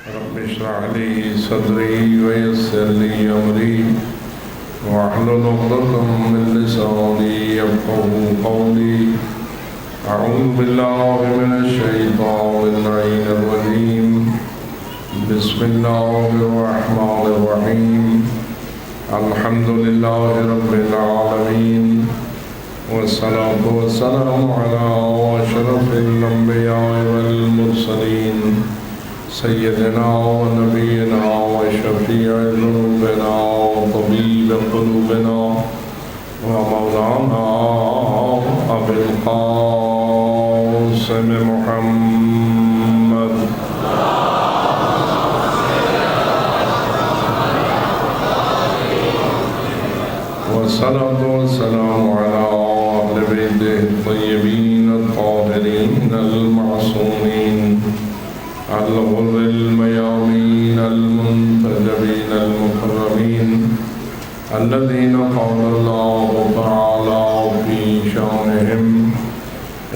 رب اشرح لي صدري ويسر لي أمري واحلل عقدة من لساني يفقهوا قولي. أعوذ بالله من الشيطان اللعين الرجيم. بسم الله الرحمن الرحيم. الحمد لله رب العالمين، والصلاة والسلام على أشرف الأنبياء والمرسلين سيدنا ونبينا وشفيع ذنوبنا وطبيب قلوبنا ومولانا أبي القاسم محمد والصلاة والسلام على أهل بيته الطيبين الطاهرين المعصومين الغر الميامين المنتجبين المكرمين الذين قال الله تعالى في شانهم: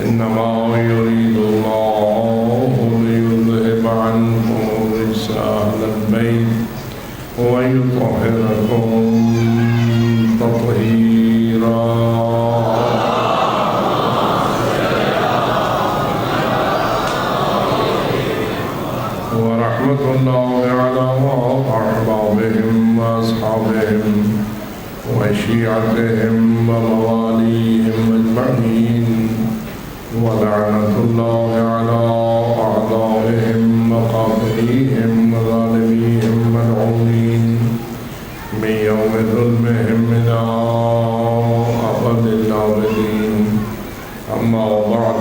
إنما يريد الله ليذهب عنكم الرجس أهل البيت ويطهركم تطهيرا. ورحمة الله على أحبابهم وأصحابهم وشيعتهم ومواليهم أجمعين، ولعنة الله على أعدائهم وقاتليهم وظالميهم ملعونين من يوم ظلمهم إلى أبد الآبدين. أما بعد،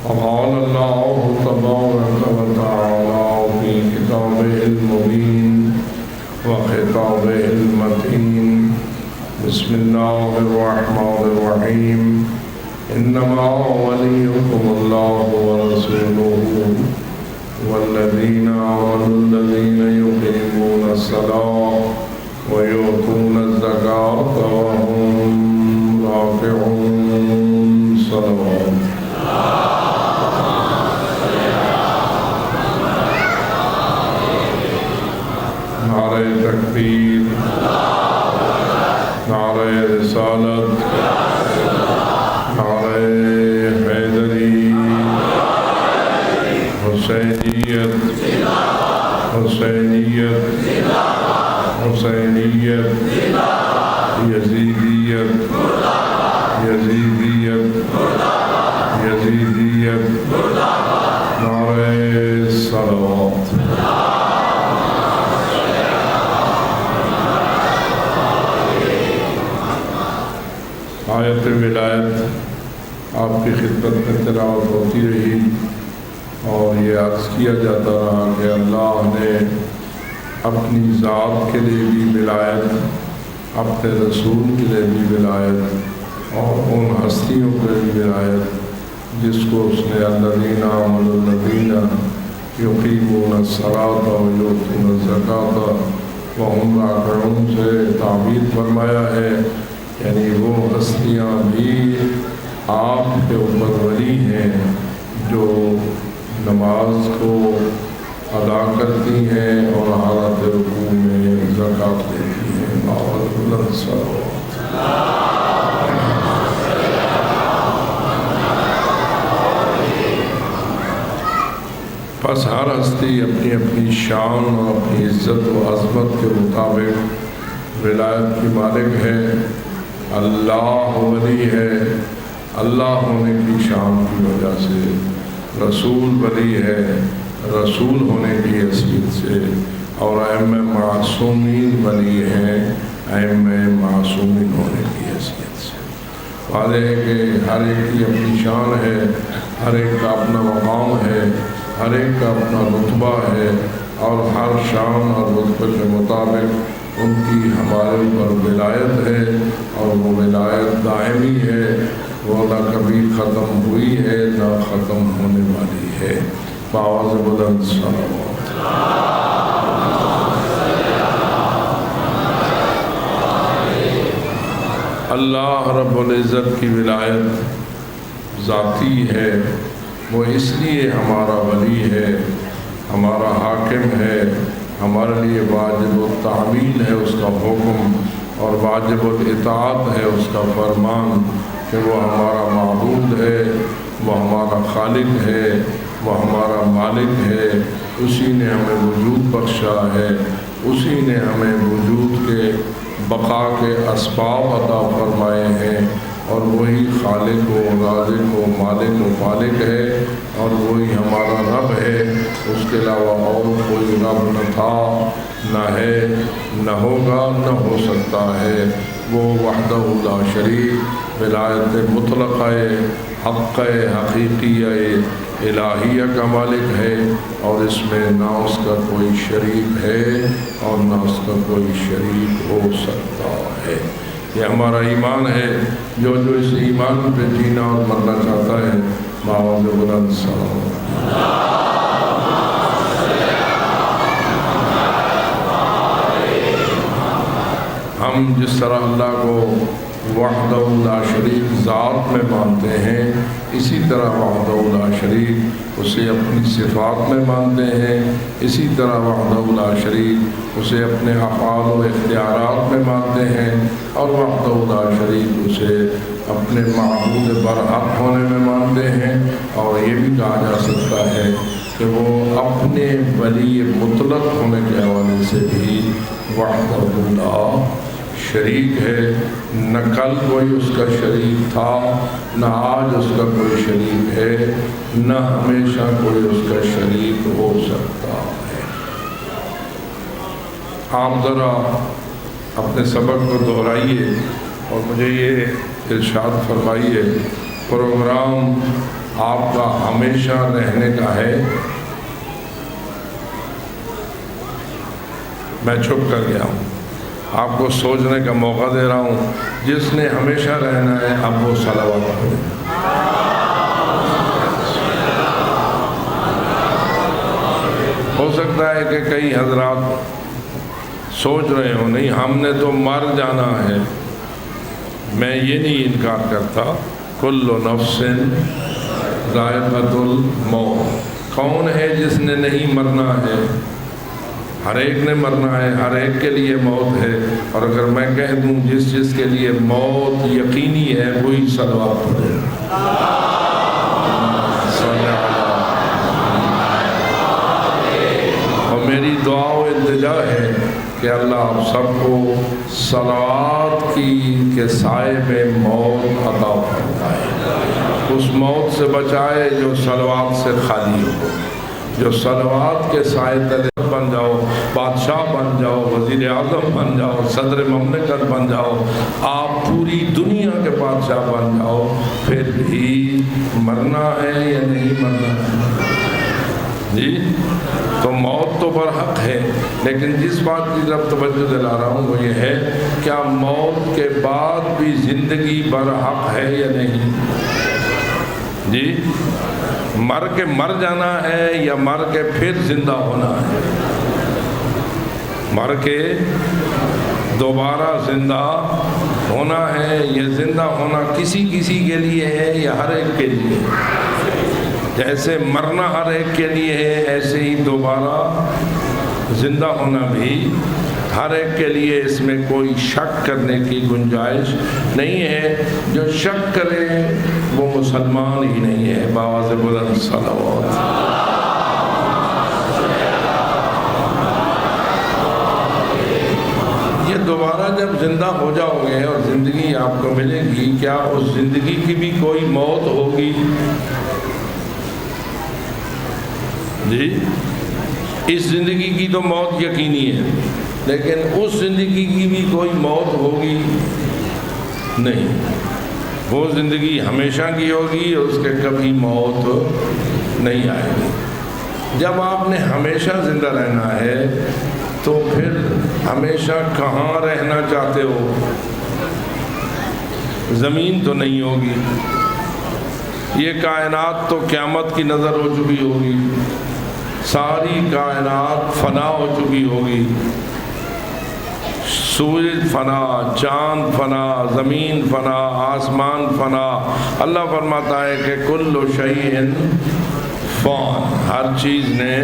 فقال الله تبارك وتعالى في كتابه المبين وخطابه المتين: بسم الله الرحمن الرحيم. إنما وليكم الله ورسوله والذين آمنوا الذين يقيمون الصلاة ويؤتون الزكاة وهم راكعون. صلوات. نعرہ تکبیر، نعرہ رسالت، نعرہ حیدری، حسینیت، حسینیت، حسینیت، یزیدیت، یزیدیت، یزیدیت، نعرہ صلوات. آیت ولایت آپ کی خدمت میں تلاوت ہوتی رہی اور یہ عرض کیا جاتا رہا کہ اللہ نے اپنی ذات کے لیے بھی ولایت، اپنے رسول کے لیے بھی ولایت اور ان ہستیوں کے لیے بھی ولایت جس کو اس نے الذین آمنوا الذین یقیمون الصلاۃ ویؤتون الزکاۃ وہم راکعون سے تعبیر فرمایا ہے. یعنی وہ ہستیاں بھی آپ کے اوپر ولی ہیں جو نماز کو ادا کرتی ہیں اور حالت رکوع میں زکوٰۃ دیتی ہیں. بس ہر ہستی اپنی اپنی شان اور اپنی عزت و عظمت کے مطابق ولایت کی مالک ہے. اللہ ولی ہے اللہ ہونے کی شان کی وجہ سے، رسول ولی ہے رسول ہونے کی حیثیت سے، اور ائمہ معصومین ولی ہیں ائمہ معصومین ہونے کی حیثیت سے. واضح ہے کہ ہر ایک کی اپنی شان ہے، ہر ایک کا اپنا مقام ہے، ہر ایک کا اپنا رتبہ ہے، اور ہر شان اور رتبے کے مطابق ان کی ہمارے اوپر ولایت ہے، اور وہ ولایت دائمی ہے، وہ نہ کبھی ختم ہوئی ہے نہ ختم ہونے والی ہے. بآواز بلند صلوات. اللہ رب العزت کی ولایت ذاتی ہے، وہ اس لیے ہمارا ولی ہے، ہمارا حاکم حاکم ہے، ہمارے لیے واجب التعمیل ہے اس کا حکم اور واجب الاطاعت ہے اس کا فرمان کہ وہ ہمارا معبود ہے، وہ ہمارا خالق ہے، وہ ہمارا مالک ہے، اسی نے ہمیں وجود بخشا ہے، اسی نے ہمیں وجود کے بقا کے اسباب عطا فرمائے ہیں، اور وہی خالق و رازق و مالک و مالک ہے، اور وہی ہمارا رب ہے۔ اس کے علاوہ اور کوئی رب نہ تھا، نہ ہے، نہ ہوگا، نہ ہو سکتا ہے۔ وہ وحدہ لا شریک ولایت مطلقہ حق حقیقیہ الہیہ کا مالک ہے، اور اس میں نہ اس کا کوئی شریک ہے اور نہ اس کا کوئی شریک ہو سکتا ہے۔ یہ ہمارا ایمان ہے۔ جو اس ایمان پہ جینا اور مرنا چاہتا ہے معاذ بلند سلام۔ ہم جس طرح اللہ کو وحدہ لا شریک ذات میں مانتے ہیں، اسی طرح وحدہ لا شریک اسے اپنی صفات میں مانتے ہیں، اسی طرح وحدہ لا شریک اسے اپنے افعال و اختیارات میں مانتے ہیں، اور وحدہ لا شریک اسے اپنے معبود برحق ہونے میں مانتے ہیں۔ اور یہ بھی کہا جا سکتا ہے کہ وہ اپنے ولی مطلق ہونے کے حوالے سے بھی وحدہ لا شریک ہے۔ نہ کل کوئی اس کا شریک تھا، نہ آج اس کا کوئی شریک ہے، نہ ہمیشہ کوئی اس کا شریک ہو سکتا ہے۔ آپ ذرا اپنے سبق کو دہرائیے اور مجھے یہ ارشاد فرمائیے، پروگرام آپ کا ہمیشہ رہنے کا ہے؟ میں چھپ کر گیا ہوں، آپ کو سوچنے کا موقع دے رہا ہوں۔ جس نے ہمیشہ رہنا ہے اب وہ صلوات پڑھے۔ ہو سکتا ہے کہ کئی حضرات سوچ رہے ہوں نہیں ہم نے تو مر جانا ہے۔ میں یہ نہیں انکار کرتا، کل نفس ذائقۃ الموت، کون ہے جس نے نہیں مرنا ہے؟ ہر ایک نے مرنا ہے، ہر ایک کے لیے موت ہے۔ اور اگر میں کہہ دوں جس کے لیے موت یقینی ہے وہی صلوات پڑھے۔ اور میری دعا و التجا ہے کہ اللہ آپ سب کو صلوات کے سائے میں موت عطا فرمائے، اس موت سے بچائے جو صلوات سے خالی ہو، جو صلوات کے سائے تلے بن جاؤ، بادشاہ بن جاؤ، وزیر اعظم بن جاؤ، صدر مملکت بن جاؤ، آپ پوری دنیا کے بادشاہ بن جاؤ، پھر بھی مرنا ہے یا نہیں مرنا ہے؟ جی تو موت تو برحق ہے، لیکن جس بات کی طرف توجہ دلا رہا ہوں وہ یہ ہے، کیا موت کے بعد بھی زندگی برحق ہے یا نہیں؟ جی مر کے مر جانا ہے یا مر کے پھر زندہ ہونا ہے؟ مر کے دوبارہ زندہ ہونا ہے، یہ زندہ ہونا کسی کے لیے ہے یا ہر ایک کے لیے؟ جیسے مرنا ہر ایک کے لیے ہے، ایسے ہی دوبارہ زندہ ہونا بھی ہر ایک کے لیے۔ اس میں کوئی شک کرنے کی گنجائش نہیں ہے، جو شک کرے وہ مسلمان ہی نہیں ہے۔ بآواز بلند صلوات۔ یہ دوبارہ جب زندہ ہو جاؤ گے اور زندگی آپ کو ملے گی، کیا اس زندگی کی بھی کوئی موت ہوگی؟ جی اس زندگی کی تو موت یقینی ہے، لیکن اس زندگی کی بھی کوئی موت ہوگی نہیں۔ وہ زندگی ہمیشہ کی ہوگی، اس کے کبھی موت نہیں آئے گی۔ جب آپ نے ہمیشہ زندہ رہنا ہے تو پھر ہمیشہ کہاں رہنا چاہتے ہو؟ زمین تو نہیں ہوگی، یہ کائنات تو قیامت کی نظر ہو چکی ہوگی، ساری کائنات فنا ہو چکی ہوگی، سورج فنا، چاند فنا، زمین فنا، آسمان فنا۔ اللہ فرماتا ہے کہ کل شیء فان، ہر چیز نے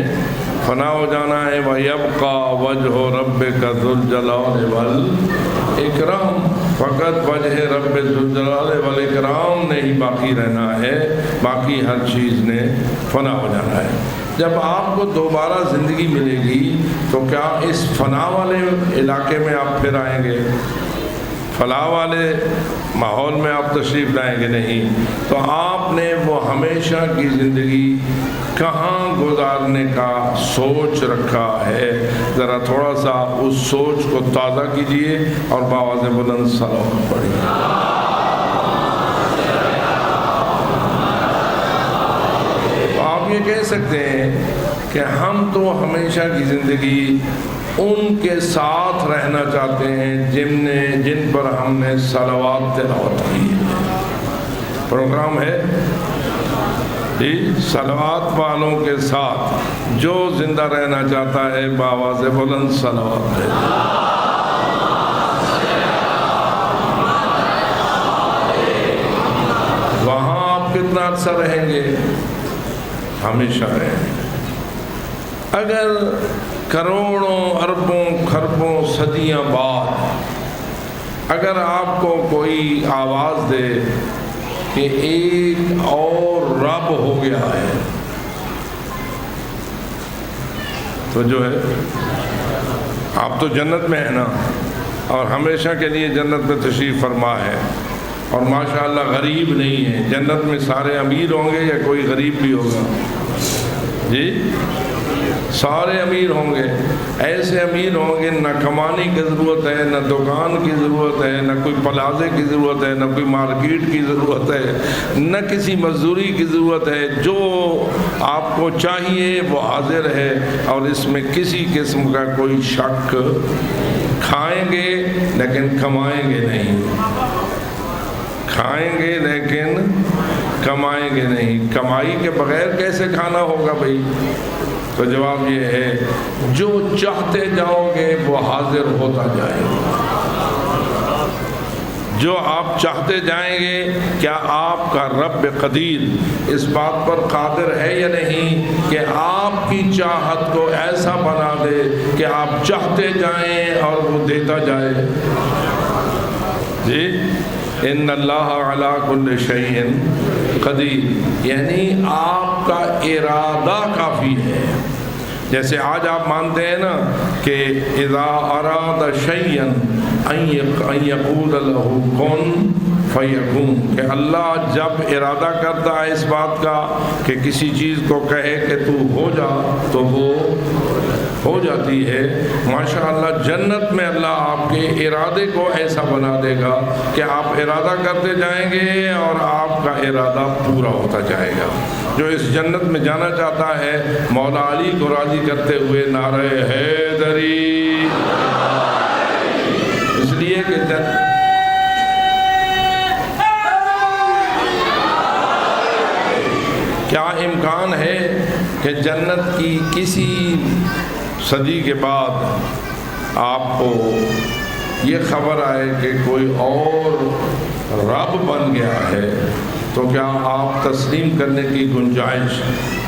فنا ہو جانا ہے، وَيَبْقَى وَجْهُ رَبِّكَ ذُو الْجَلَالِ وَالْإِكْرَامِ، فقط وجہ رب ذوالجلال والاکرام نے ہی باقی رہنا ہے، باقی ہر چیز نے فنا ہو جانا ہے۔ جب آپ کو دوبارہ زندگی ملے گی تو کیا اس فنا والے علاقے میں آپ پھر آئیں گے؟ فلاح والے ماحول میں آپ تشریف لائیں گے نہیں، تو آپ نے وہ ہمیشہ کی زندگی کہاں گزارنے کا سوچ رکھا ہے؟ ذرا تھوڑا سا اس سوچ کو تازہ کیجئے اور بآواز بلند صلوات پڑھیے۔ تو آپ یہ کہہ سکتے ہیں کہ ہم تو ہمیشہ کی زندگی ان کے ساتھ رہنا چاہتے ہیں جن پر ہم نے صلوات تلاوت کی ہے۔ پروگرام ہے جی، صلوات والوں کے ساتھ جو زندہ رہنا چاہتا ہے بآواز بلند صلوات دے۔ وہاں آپ کتنا عرصہ رہیں گے؟ ہمیشہ رہیں گے۔ اگر کروڑوں اربوں خربوں صدیاں بعد اگر آپ کو کوئی آواز دے کہ ایک اور رب ہو گیا ہے، تو جو ہے آپ تو جنت میں ہیں نا، اور ہمیشہ کے لیے جنت میں تشریف فرما ہے، اور ماشاءاللہ غریب نہیں ہے۔ جنت میں سارے امیر ہوں گے یا کوئی غریب بھی ہوگا؟ جی سارے امیر ہوں گے۔ ایسے امیر ہوں گے نہ کمانے کی ضرورت ہے، نہ دکان کی ضرورت ہے، نہ کوئی پلازے کی ضرورت ہے، نہ کوئی مارکیٹ کی ضرورت ہے، نہ کسی مزدوری کی ضرورت ہے۔ جو آپ کو چاہیے وہ حاضر ہے، اور اس میں کسی قسم کا کوئی شک۔ کھائیں گے لیکن کمائیں گے نہیں، کھائیں گے لیکن کمائیں گے نہیں۔ کمائی کے بغیر کیسے کھانا ہوگا بھائی؟ تو جواب یہ ہے جو چاہتے جاؤ گے وہ حاضر ہوتا جائے گا۔ جو آپ چاہتے جائیں گے، کیا آپ کا رب قدیر اس بات پر قادر ہے یا نہیں کہ آپ کی چاہت کو ایسا بنا دے کہ آپ چاہتے جائیں اور وہ دیتا جائے؟ جی ان اللہ علی کل شیء قدیر، یعنی آپ کا ارادہ کافی ہے۔ جیسے آج آپ مانتے ہیں نا کہ اذا اراد شیئا ان یقول له کن فیکون، کہ اللہ جب ارادہ کرتا ہے اس بات کا کہ کسی چیز کو کہے کہ تو ہو جا، تو وہ ہو جاتی ہے۔ ماشاءاللہ جنت میں اللہ آپ کے ارادے کو ایسا بنا دے گا کہ آپ ارادہ کرتے جائیں گے اور آپ کا ارادہ پورا ہوتا جائے گا۔ جو اس جنت میں جانا چاہتا ہے، مولا علی کو راضی کرتے ہوئے نعرہ حیدری، اس لیے کہ کیا امکان ہے کہ جنت کی کسی صدی کے بعد آپ کو یہ خبر آئے کہ کوئی اور رب بن گیا ہے، تو کیا آپ تسلیم کرنے کی گنجائش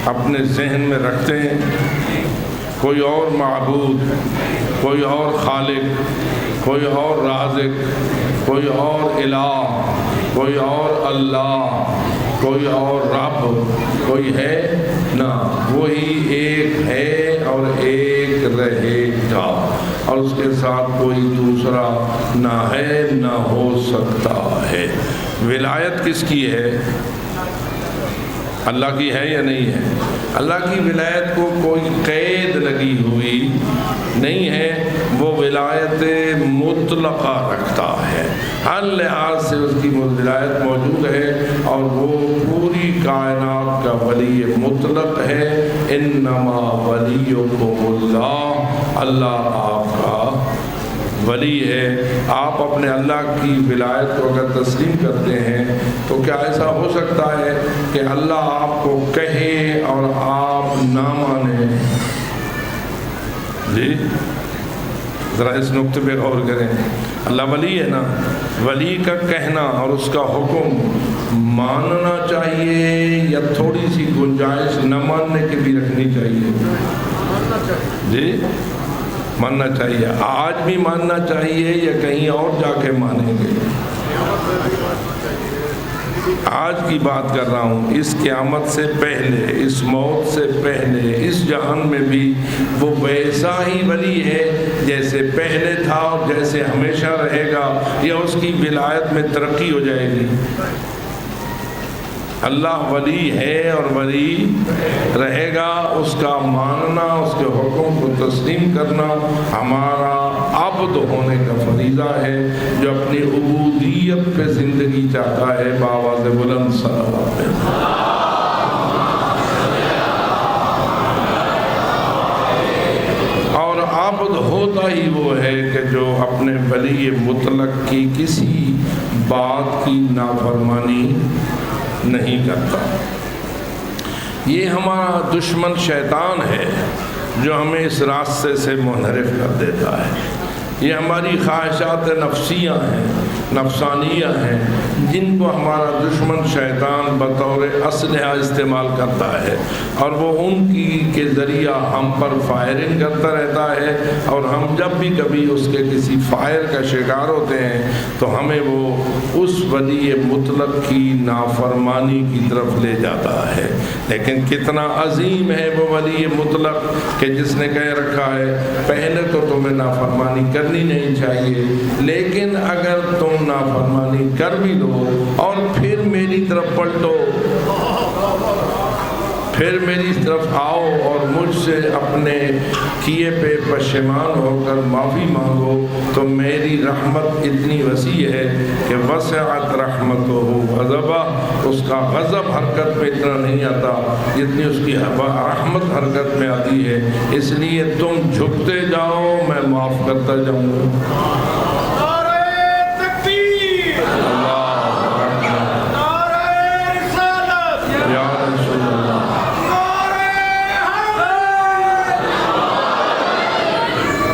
اپنے ذہن میں رکھتے ہیں؟ کوئی اور معبود، کوئی اور خالق، کوئی اور رازق، کوئی اور الہ، کوئی اور اللہ، کوئی اور رب کوئی ہے نہ، وہی ایک ہے اور ایک رہے گا، اور اس کے ساتھ کوئی دوسرا نہ ہے نہ ہو سکتا ہے۔ ولایت کس کی ہے؟ اللہ کی ہے یا نہیں ہے؟ اللہ کی ولایت کو کوئی قید لگی ہوئی نہیں ہے، وہ ولایت مطلقہ رکھتا ہے، ہر لحاظ سے اس کی ولایت موجود ہے، اور وہ پوری کائنات کا ولی مطلق ہے۔ انما ولیکم اللہ، اللہ آپ کا ولی ہے۔ آپ اپنے اللہ کی ولایت کو اگر تسلیم کرتے ہیں تو کیا ایسا ہو سکتا ہے کہ اللہ آپ کو کہے اور آپ نہ مانیں؟ جی ذرا اس نقطے پہ غور کریں۔ اللہ ولی ہے نا، ولی کا کہنا اور اس کا حکم ماننا چاہیے یا تھوڑی سی گنجائش نہ ماننے کی بھی رکھنی چاہیے؟ جی ماننا چاہیے. آج بھی ماننا چاہیے یا کہیں اور جا کے مانیں گے؟ آج کی بات کر رہا ہوں. اس قیامت سے پہلے، اس موت سے پہلے، اس جہان میں بھی وہ ویسا ہی ولی ہے جیسے پہلے تھا اور جیسے ہمیشہ رہے گا، یا اس کی ولایت میں ترقی ہو جائے گی؟ اللہ ولی ہے اور ولی رہے گا. اس کا ماننا، اس کے حکم کو تسلیم کرنا ہمارا عبد ہونے کا فریضہ ہے، جو اپنی عبودیت پہ زندگی چاہتا ہے. بآواز بلند صلوات پہ. اور عبد ہوتا ہی وہ ہے کہ جو اپنے ولی مطلق کی کسی بات کی نافرمانی نہیں کرتا. یہ ہمارا دشمن شیطان ہے جو ہمیں اس راستے سے منحرف کر دیتا ہے. یہ ہماری خواہشات نفسیاں ہیں، نفسانیہ ہیں، جن کو ہمارا دشمن شیطان بطور اسلحہ استعمال کرتا ہے، اور وہ ان کے ذریعہ ہم پر فائرنگ کرتا رہتا ہے. اور ہم جب بھی کبھی اس کے کسی فائر کا شکار ہوتے ہیں تو ہمیں وہ اس ولی مطلق کی نافرمانی کی طرف لے جاتا ہے. لیکن کتنا عظیم ہے وہ ولی مطلق کہ جس نے کہہ رکھا ہے پہلے تو تمہیں نافرمانی کرنی نہیں چاہیے، لیکن اگر تم نافرمانی کر بھی لو اور پھر میری طرف پلٹو، پھر میری طرف آؤ اور مجھ سے اپنے کیے پہ پشیمان ہو کر معافی مانگو، تو میری رحمت اتنی وسیع ہے کہ وسعت رحمتہ غضبہ. اس کا غضب حرکت میں اتنا نہیں آتا جتنی اس کی رحمت حرکت میں آتی ہے. اس لیے تم جھکتے جاؤ، میں معاف کرتا جاؤں گا.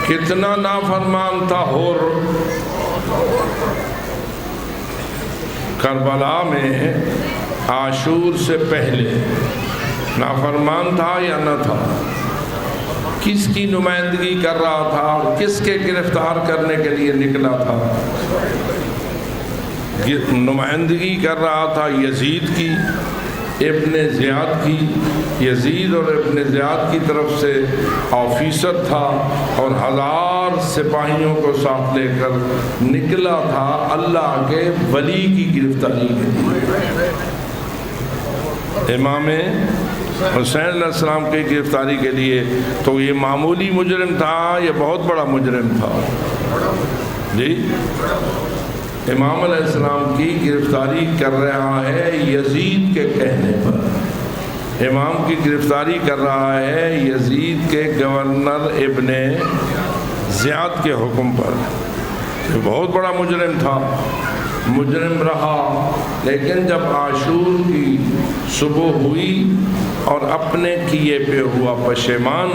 کتنا نافرمان تھا ہور. کربلا میں عاشور سے پہلے نافرمان تھا یا نہ تھا؟ کس کی نمائندگی کر رہا تھا اور کس کے گرفتار کرنے کے لیے نکلا تھا؟ نمائندگی کر رہا تھا یزید کی، ابن زیاد کی. یزید اور ابن زیاد کی طرف سے آفیسر تھا اور 1000 سپاہیوں کو ساتھ لے کر نکلا تھا اللہ کے ولی کی گرفتاری کے لیے. امام حسین علیہ السلام کی گرفتاری کے لیے. تو یہ معمولی مجرم تھا، یہ بہت بڑا مجرم تھا. جی امام علیہ السلام کی گرفتاری کر رہا ہے یزید کے کہنے پر. امام کی گرفتاری کر رہا ہے یزید کے گورنر ابن زیاد کے حکم پر. یہ بہت بڑا مجرم تھا، مجرم رہا. لیکن جب عاشور کی صبح ہوئی اور اپنے کیے پہ ہوا پشیمان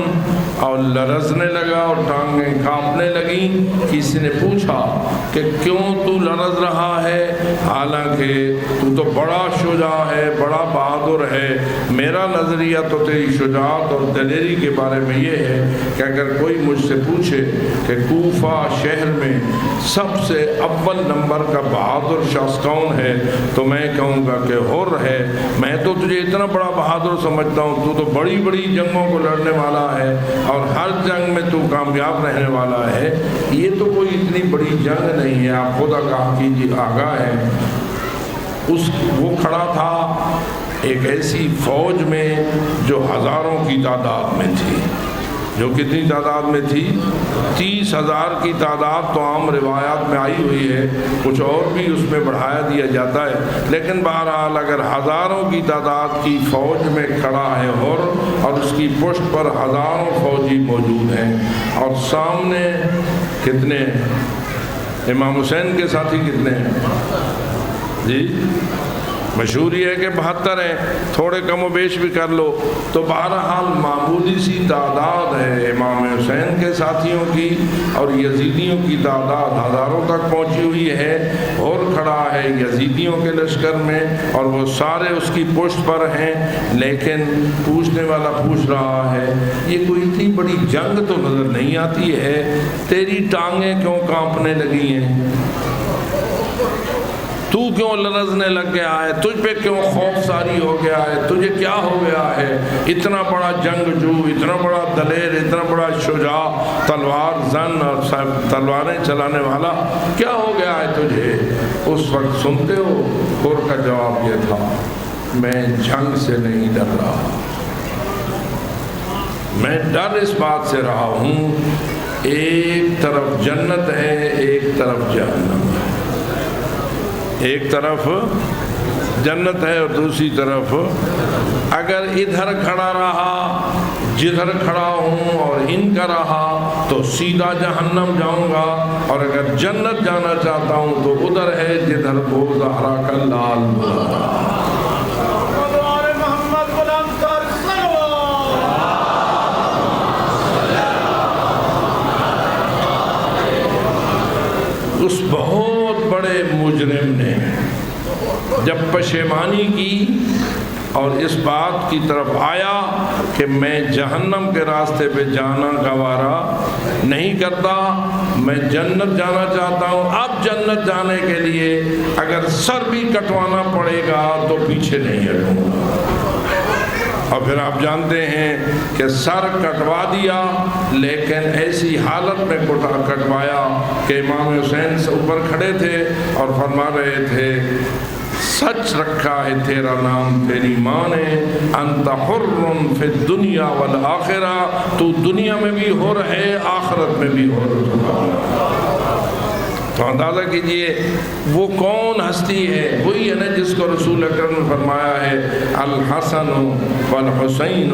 اور لرزنے لگا اور ٹانگیں کانپنے لگیں، کسی نے پوچھا کہ کیوں تو لرز رہا ہے، حالانکہ تو بڑا شجاع ہے، بڑا بہادر ہے. میرا نظریہ تو تیری شجاعت اور دلیری کے بارے میں یہ ہے کہ اگر کوئی مجھ سے پوچھے کہ کوفہ شہر میں سب سے اول نمبر کا بہادر شخص کون ہے تو میں کہوں گا کہ حر ہے. میں تو تجھے اتنا بڑا بہادر سمجھتا ہوں، تو بڑی بڑی جنگوں کو لڑنے والا ہے اور ہر جنگ میں تو کامیاب رہنے والا ہے. یہ تو کوئی اتنی بڑی جنگ نہیں ہے، آپ خدا کہا کیجیے آگاہ ہے. وہ کھڑا تھا ایک ایسی فوج میں جو ہزاروں کی تعداد میں تھی. جو کتنی تعداد میں تھی؟ 30,000 کی تعداد تو عام روایات میں آئی ہوئی ہے، کچھ اور بھی اس میں بڑھایا دیا جاتا ہے. لیکن بہرحال اگر ہزاروں کی تعداد کی فوج میں کھڑا ہے اور اس کی پشت پر ہزاروں فوجی موجود ہیں، اور سامنے کتنے؟ امام حسین کے ساتھی کتنے ہیں؟ جی مشہور یہ ہے کہ 72 ہیں، تھوڑے کم و بیش بھی کر لو تو بہرحال معمولی سی تعداد ہے امام حسین کے ساتھیوں کی، اور یزیدیوں کی تعداد ہزاروں تک پہنچی ہوئی ہے، اور کھڑا ہے یزیدیوں کے لشکر میں اور وہ سارے اس کی پشت پر ہیں۔ لیکن پوچھنے والا پوچھ رہا ہے یہ کوئی اتنی بڑی جنگ تو نظر نہیں آتی ہے، تیری ٹانگیں کیوں کانپنے لگی ہیں؟ تو کیوں لرزنے لگ گیا ہے؟ تجھ پہ کیوں خوف ساری ہو گیا ہے؟ تجھے کیا ہو گیا ہے؟ اتنا بڑا جنگجو، اتنا بڑا دلیر، اتنا بڑا شجاع، تلوار زن اور تلواریں چلانے والا، کیا ہو گیا ہے تجھے؟ اس وقت سنتے ہو خور کا جواب یہ تھا، میں جنگ سے نہیں ڈر رہا، میں ڈر اس بات سے رہا ہوں ایک طرف جنت ہے، ایک طرف جہنم ہے، ایک طرف جنت ہے اور دوسری طرف اگر ادھر کھڑا رہا جدھر کھڑا ہوں اور ان کا رہا تو سیدھا جہنم جاؤں گا، اور اگر جنت جانا چاہتا ہوں تو ادھر ہے جدھر وہ زہرا کا لال بلا۔ اس بہت بڑے مجرم نے جب پشیمانی کی اور اس بات کی طرف آیا کہ میں جہنم کے راستے پہ جانا گوارا نہیں کرتا، میں جنت جانا چاہتا ہوں، اب جنت جانے کے لیے اگر سر بھی کٹوانا پڑے گا تو پیچھے نہیں ہٹوں گا۔ اور پھر آپ جانتے ہیں کہ سر کٹوا دیا، لیکن ایسی حالت میں کٹوایا کہ امام حسین سے اوپر کھڑے تھے اور فرما رہے تھے سچ رکھا ہے تیرا نام تیری ماں نے، انت حر فی الدنیا والآخرہ، تو دنیا میں بھی حر ہے آخرت میں بھی حر ہے۔ تو اندازہ کیجئے وہ کون ہستی ہے، وہی ہے نا جس کو رسول اکرم نے فرمایا ہے الحسن والحسین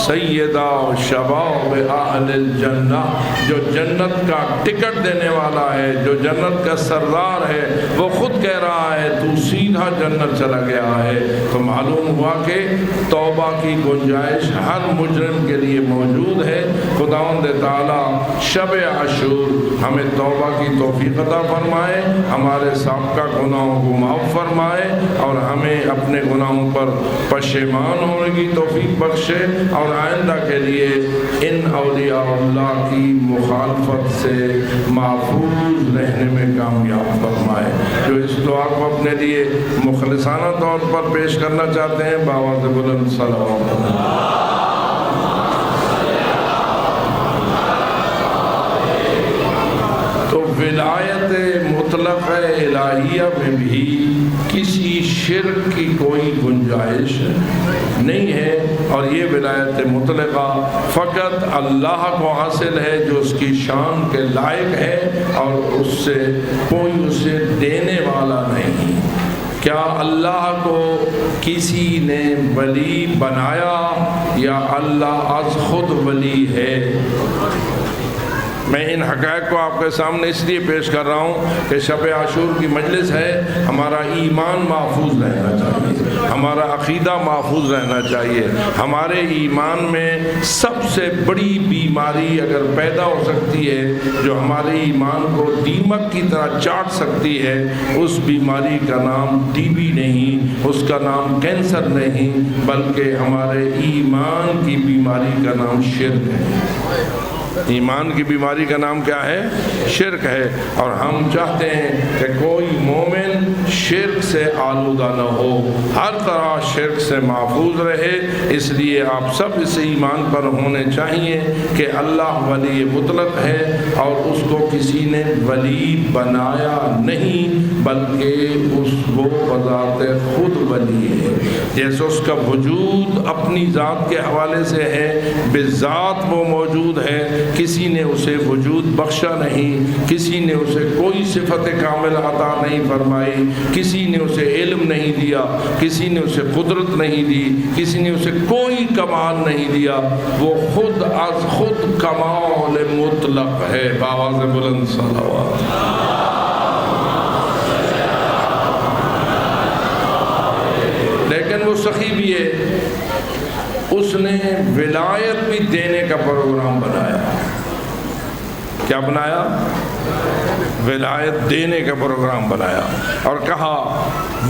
سیدہ شباب اہل الجنہ، جو جنت کا ٹکٹ دینے والا ہے، جو جنت کا سردار ہے، وہ خود کہہ رہا ہے تو سیدھا جنت چلا گیا ہے۔ تو معلوم ہوا کہ توبہ کی گنجائش ہر مجرم کے لیے موجود ہے۔ خداوند تعالی شب عاشور ہمیں توبہ کی توفیق عطا فرمائے، ہمارے سابقہ گناہوں کو معاف فرمائے اور ہمیں اپنے گناہوں پر پشیمان ہونے کی توفیق بخشے، اور آئندہ کے لیے ان اولیاء اللہ کی مخالفت سے محفوظ رہنے میں کامیاب فرمائے۔ جو اس دعا کو اپنے لیے مخلصانہ طور پر پیش کرنا چاہتے ہیں بآواز بلند صلوات اللہ۔ تو ولایت مطلق الہیہ میں بھی کسی شرک کی کوئی گنجائش نہیں ہے، اور یہ ولایت مطلقہ فقط اللہ کو حاصل ہے جو اس کی شان کے لائق ہے، اور اس سے کوئی اسے دینے والا نہیں۔ کیا اللہ کو کسی نے ولی بنایا یا اللہ از خود ولی ہے؟ میں ان حقائق کو آپ کے سامنے اس لیے پیش کر رہا ہوں کہ شب عاشور کی مجلس ہے، ہمارا ایمان محفوظ رہنا چاہیے، ہمارا عقیدہ محفوظ رہنا چاہیے۔ ہمارے ایمان میں سب سے بڑی بیماری اگر پیدا ہو سکتی ہے جو ہمارے ایمان کو دیمک کی طرح چاٹ سکتی ہے، اس بیماری کا نام ٹی بی نہیں، اس کا نام کینسر نہیں، بلکہ ہمارے ایمان کی بیماری کا نام شرک ہے۔ ایمان کی بیماری کا نام کیا ہے؟ شرک ہے، اور ہم چاہتے ہیں کہ کوئی مومن شرک سے آلودہ نہ ہو، ہر طرح شرک سے محفوظ رہے۔ اس لیے آپ سب اس ایمان پر ہونے چاہیے کہ اللہ ولی مطلق ہے اور اس کو کسی نے ولی بنایا نہیں، بلکہ وہ بذات خود ولی ہے۔ جیسے اس کا وجود اپنی ذات کے حوالے سے ہے، بذات وہ موجود ہے، کسی نے اسے وجود بخشا نہیں، کسی نے اسے کوئی صفت کامل عطا نہیں فرمائی، کسی نے اسے علم نہیں دیا، کسی نے اسے قدرت نہیں دی، کسی نے اسے کوئی کمال نہیں دیا، وہ خود از خود کمال مطلق ہے۔ بآواز بلند صلوات۔ نے ولایت بھی دینے کا پروگرام بنایا. کیا بنایا؟ ولایت دینے کا پروگرام بنایا اور کہا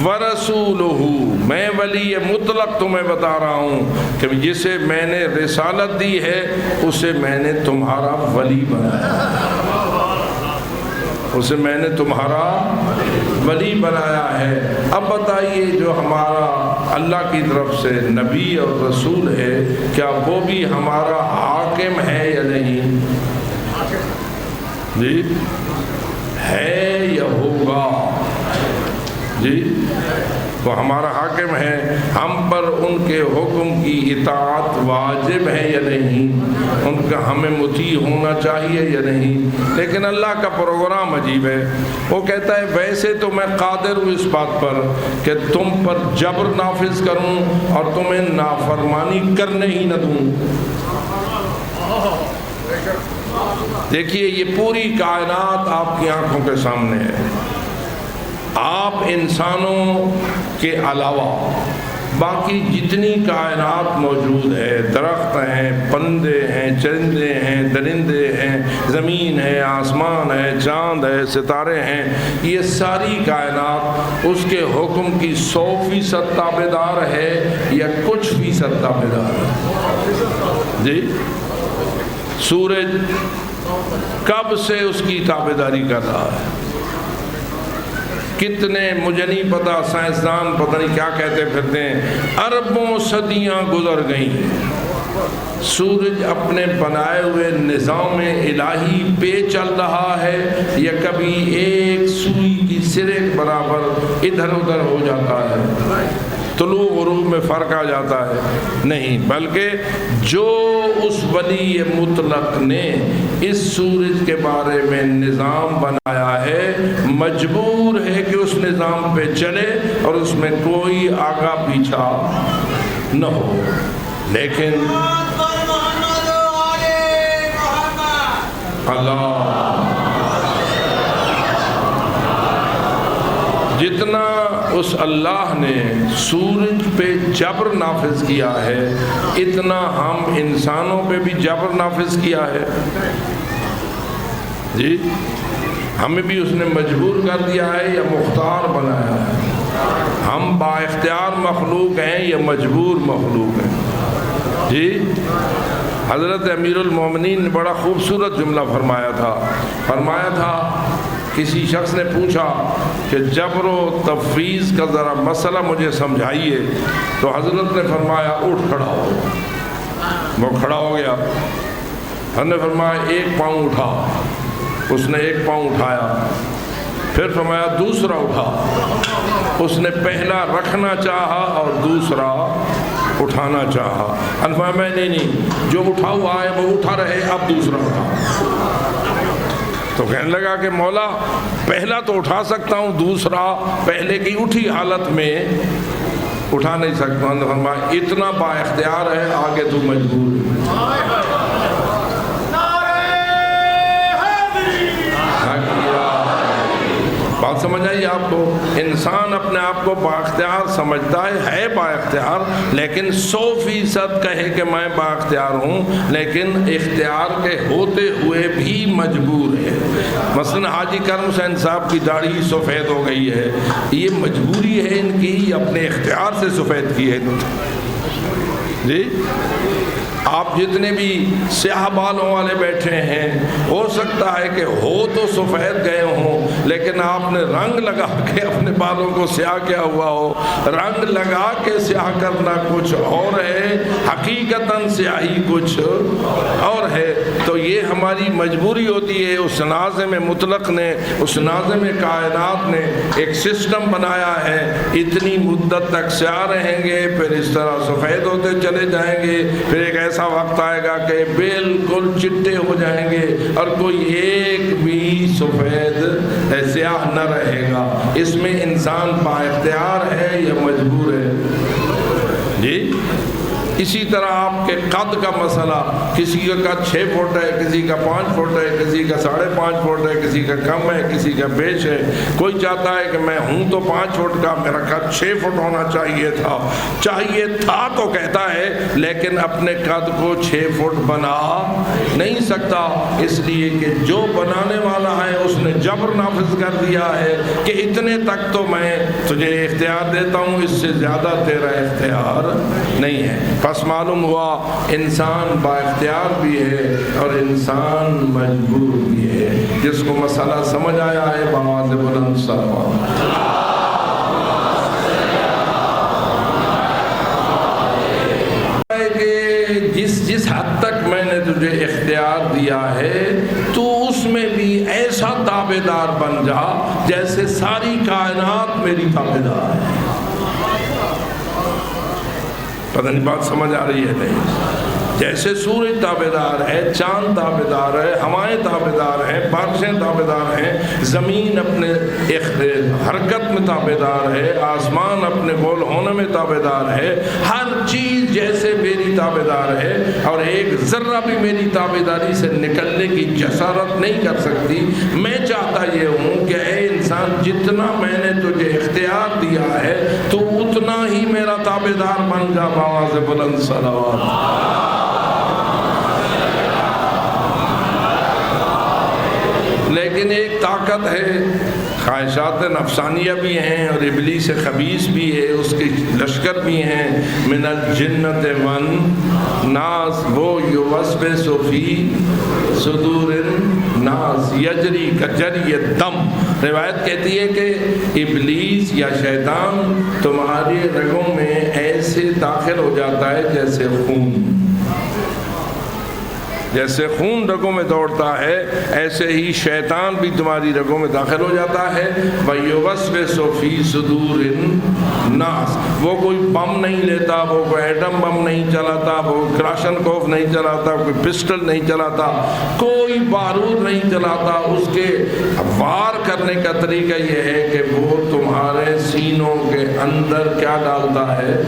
وَرَسُولُهُ، میں ولی مطلق تمہیں بتا رہا ہوں کہ جسے میں نے رسالت دی ہے اسے میں نے تمہارا ولی بنایا، اسے میں نے تمہارا ولی بنایا ہے. اب بتائیے جو ہمارا اللہ کی طرف سے نبی اور رسول ہے کیا وہ بھی ہمارا حاکم ہے یا نہیں؟ جی ہے یا ہوگا؟ جی وہ ہمارا حاکم ہے، ہم پر ان کے حکم کی اطاعت واجب ہے یا نہیں، ان کا ہمیں مطیع ہونا چاہیے یا نہیں. لیکن اللہ کا پروگرام عجیب ہے. وہ کہتا ہے ویسے تو میں قادر ہوں اس بات پر کہ تم پر جبر نافذ کروں اور تمہیں نافرمانی کرنے ہی نہ دوں. دیکھیے یہ پوری کائنات آپ کی آنکھوں کے سامنے ہے. آپ انسانوں کے علاوہ باقی جتنی کائنات موجود ہے، درخت ہیں، پرندے ہیں، چرندے ہیں، درندے ہیں، زمین ہے، آسمان ہے، چاند ہے، ستارے ہیں، یہ ساری کائنات اس کے حکم کی 100% تابعدار ہے یا کچھ فیصد تابعدار ہے؟ جی سورج کب سے اس کی تابعداری کر رہا ہے؟ کتنے مجھے نہیں پتا، سائنسدان پتہ نہیں کیا کہتے پھرتے ہیں، اربوں صدیاں گزر گئیں، سورج اپنے بنائے ہوئے نظام الہی پہ چل رہا ہے یا کبھی ایک سوئی کی سرے کے برابر ادھر ادھر ہو جاتا ہے؟ طلوع غروب میں فرق آ جاتا ہے؟ نہیں، بلکہ جو اس ولی مطلق نے اس سورج کے بارے میں نظام بنایا ہے مجبور ہے کہ اس نظام پہ چلے اور اس میں کوئی آگا پیچھا نہ ہو. لیکن اللہ جتنا اس اللہ نے سورج پہ جبر نافذ کیا ہے اتنا ہم انسانوں پہ بھی جبر نافذ کیا ہے. جی ہمیں بھی اس نے مجبور کر دیا ہے یا مختار بنایا ہے؟ ہم با اختیار مخلوق ہیں یا مجبور مخلوق ہیں؟ جی حضرت امیر المومنین نے بڑا خوبصورت جملہ فرمایا تھا کسی شخص نے پوچھا کہ جبر و تفویض کا ذرا مسئلہ مجھے سمجھائیے، تو حضرت نے فرمایا اٹھ کھڑا ہو. وہ کھڑا ہو گیا. ہم نے فرمایا ایک پاؤں اٹھا، اس نے ایک پاؤں اٹھایا. پھر فرمایا دوسرا اٹھا، اس نے پہلا رکھنا چاہا اور دوسرا اٹھانا چاہا. فرمایا میں نہیں، جو اٹھا ہوا ہے وہ اٹھا رہے، اب دوسرا اٹھا. تو کہنے لگا کہ مولا پہلا تو اٹھا سکتا ہوں، دوسرا پہلے کی اٹھی حالت میں اٹھا نہیں سکتا ہوں. فرمایا اتنا با اختیار ہے، آگے تو مجبور ہے. بات سمجھ آئی آپ کو؟ انسان اپنے آپ کو با اختیار سمجھتا ہے با اختیار، لیکن 100% کہے کہ میں با اختیار ہوں، لیکن اختیار کے ہوتے ہوئے بھی مجبور ہے. مثلا حاجی کرم حسین صاحب کی داڑھی سفید ہو گئی ہے، یہ مجبوری ہے ان کی یا اپنے اختیار سے سفید کی ہے؟ جی آپ جتنے بھی سیاہ بالوں والے بیٹھے ہیں ہو سکتا ہے کہ ہو تو سفید گئے ہوں، لیکن آپ نے رنگ لگا کے اپنے بالوں کو سیاہ کیا ہوا ہو. رنگ لگا کے سیاہ کرنا کچھ اور ہے، حقیقتاً سیاہی کچھ اور ہے. تو یہ ہماری مجبوری ہوتی ہے. اس ناظم مطلق نے، اس ناظم کائنات نے ایک سسٹم بنایا ہے، اتنی مدت تک سیاہ رہیں گے، پھر اس طرح سفید ہوتے چلے جائیں گے، پھر ایک ایسا وقت آئے گا کہ بالکل چٹے ہو جائیں گے اور کوئی ایک بھی سفید سیاہ نہ رہے گا. اس میں انسان با اختیار ہے یا مجبور ہے؟ جی اسی طرح آپ کے قد کا مسئلہ، کسی کا قد 6 فٹ ہے، کسی کا 5 فٹ ہے، کسی کا 5.5 فٹ ہے، کسی کا کم ہے، کسی کا بیش ہے۔ کوئی چاہتا ہے کہ میں ہوں تو 5 فٹ کا، میرا قد 6 فٹ ہونا چاہیے تھا تو کہتا ہے، لیکن اپنے قد کو 6 فٹ بنا نہیں سکتا، اس لیے کہ جو بنانے والا ہے اس نے جبر نافذ کر دیا ہے کہ اتنے تک تو میں تجھے اختیار دیتا ہوں، اس سے زیادہ تیرا اختیار نہیں ہے۔ پس معلوم ہوا انسان با اختیار بھی ہے اور انسان مجبور بھی ہے۔ جس کو مسئلہ سمجھ آیا ہے بآواز بلند صلوات۔ جس حد تک میں نے تجھے اختیار دیا ہے تو اس میں بھی ایسا تابعدار بن جا جیسے ساری کائنات میری تابعدار ہے۔ پتہ نہیں بات سمجھ آ رہی ہے نہیں؟ جیسے سورج تابعدار ہے، چاند تابعدار ہے، ہوائیں تابعدار ہیں، بارشیں تابعدار ہیں، زمین اپنے حرکت میں تابعدار ہے، آسمان اپنے گول ہونے میں تابعدار ہے، ہر چیز جیسے میری تابعدار ہے اور ایک ذرہ بھی میری تابعداری سے نکلنے کی جسارت نہیں کر سکتی۔ میں چاہتا یہ ہوں کہ اے انسان، جتنا میں نے تجھے اختیار دیا ہے تو اتنا ہی میرا تابعدار بن جا بآواز بلند صلوات۔ لیکن ایک طاقت ہے، خواہشات نفسانیہ بھی ہیں اور ابلیس خبیث بھی ہے، اس کے لشکر بھی ہیں، من الجنت والناس، وہ یوسوس فی صدور الناس یجری کجری الدم۔ روایت کہتی ہے کہ ابلیس یا شیطان تمہاری رگوں میں ایسے داخل ہو جاتا ہے جیسے خون، جیسے خون رگوں میں دوڑتا ہے ایسے ہی شیطان بھی تمہاری رگوں میں داخل ہو جاتا ہے۔ وَيُوَسْوِسُ فِي صُدُورِ النَّاسِ، وہ کوئی بم نہیں لیتا، وہ کوئی ایٹم بم نہیں چلاتا، وہ کراشن کوف نہیں چلاتا، کوئی پسٹل نہیں چلاتا، کوئی بارود نہیں چلاتا۔ اس کے وار کرنے کا طریقہ یہ ہے کہ وہ تمہارے سینوں کے اندر کیا ڈالتا ہے؟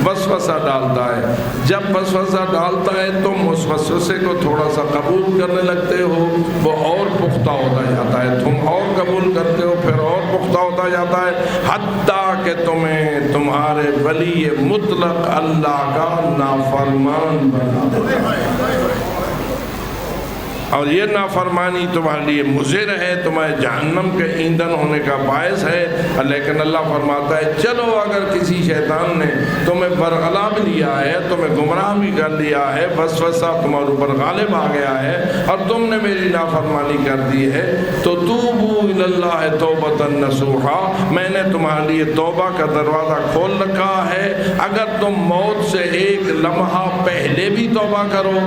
وسوسہ ڈالتا ہے۔ جب وسوسہ ڈالتا ہے تم اس وسوسے کو تھوڑا سا قبول کرنے لگتے ہو، وہ اور پختہ ہوتا جاتا ہے، تم اور قبول کرتے ہو، پھر اور پختہ ہوتا جاتا ہے، حتیٰ کہ تمہیں تمہارے ولی مطلق اللہ کا نافرمان بنا دیتا ہے۔ اور یہ نافرمانی تمہارے لیے مضر ہے، تمہیں جہنم کے ایندھن ہونے کا باعث ہے۔ لیکن اللہ فرماتا ہے چلو اگر کسی شیطان نے تمہیں برغلا بھی لیا ہے، تمہیں گمراہ بھی کر لیا ہے، وسوسہ تمہارے اوپر غالب آ گیا ہے اور تم نے میری نافرمانی کر دی ہے، تو توبوا الی اللہ توبۃ نصوحا، میں نے تمہارے لیے توبہ کا دروازہ کھول رکھا ہے۔ اگر تم موت سے ایک لمحہ پہلے بھی توبہ کرو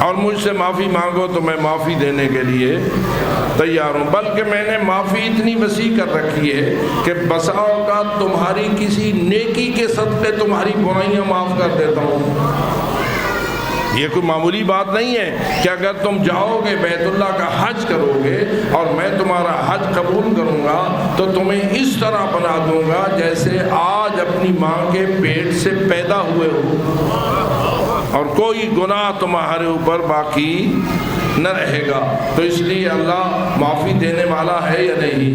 اور مجھ سے معافی مانگو تو میں معافی دینے کے لیے تیار ہوں۔ بلکہ میں نے معافی اتنی وسیع کر رکھی ہے کہ بسا اوقات تمہاری کسی نیکی کے صدقے تمہاری برائیاں معاف کر دیتا ہوں۔ یہ کوئی معمولی بات نہیں ہے کہ اگر تم جاؤ گے بیت اللہ کا حج کرو گے اور میں تمہارا حج قبول کروں گا تو تمہیں اس طرح بنا دوں گا جیسے آج اپنی ماں کے پیٹ سے پیدا ہوئے ہو، اور کوئی گناہ تمہارے اوپر باقی نہ رہے گا۔ تو اس لیے اللہ معافی دینے والا ہے یا نہیں؟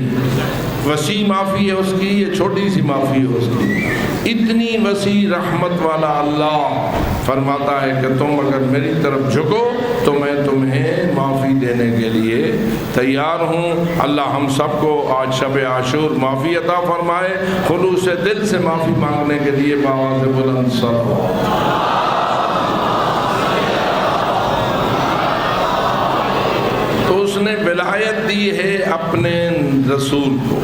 وسیع معافی ہے اس کی، یہ چھوٹی سی معافی ہے اس کی؟ اتنی وسیع رحمت والا اللہ فرماتا ہے کہ تم اگر میری طرف جھکو تو میں تمہیں معافی دینے کے لیے تیار ہوں۔ اللہ ہم سب کو آج شب عاشور معافی عطا فرمائے، خلوص دل سے معافی مانگنے کے لیے بآواز بلند صلوات۔ تو اس نے ولایت دی ہے اپنے رسول کو،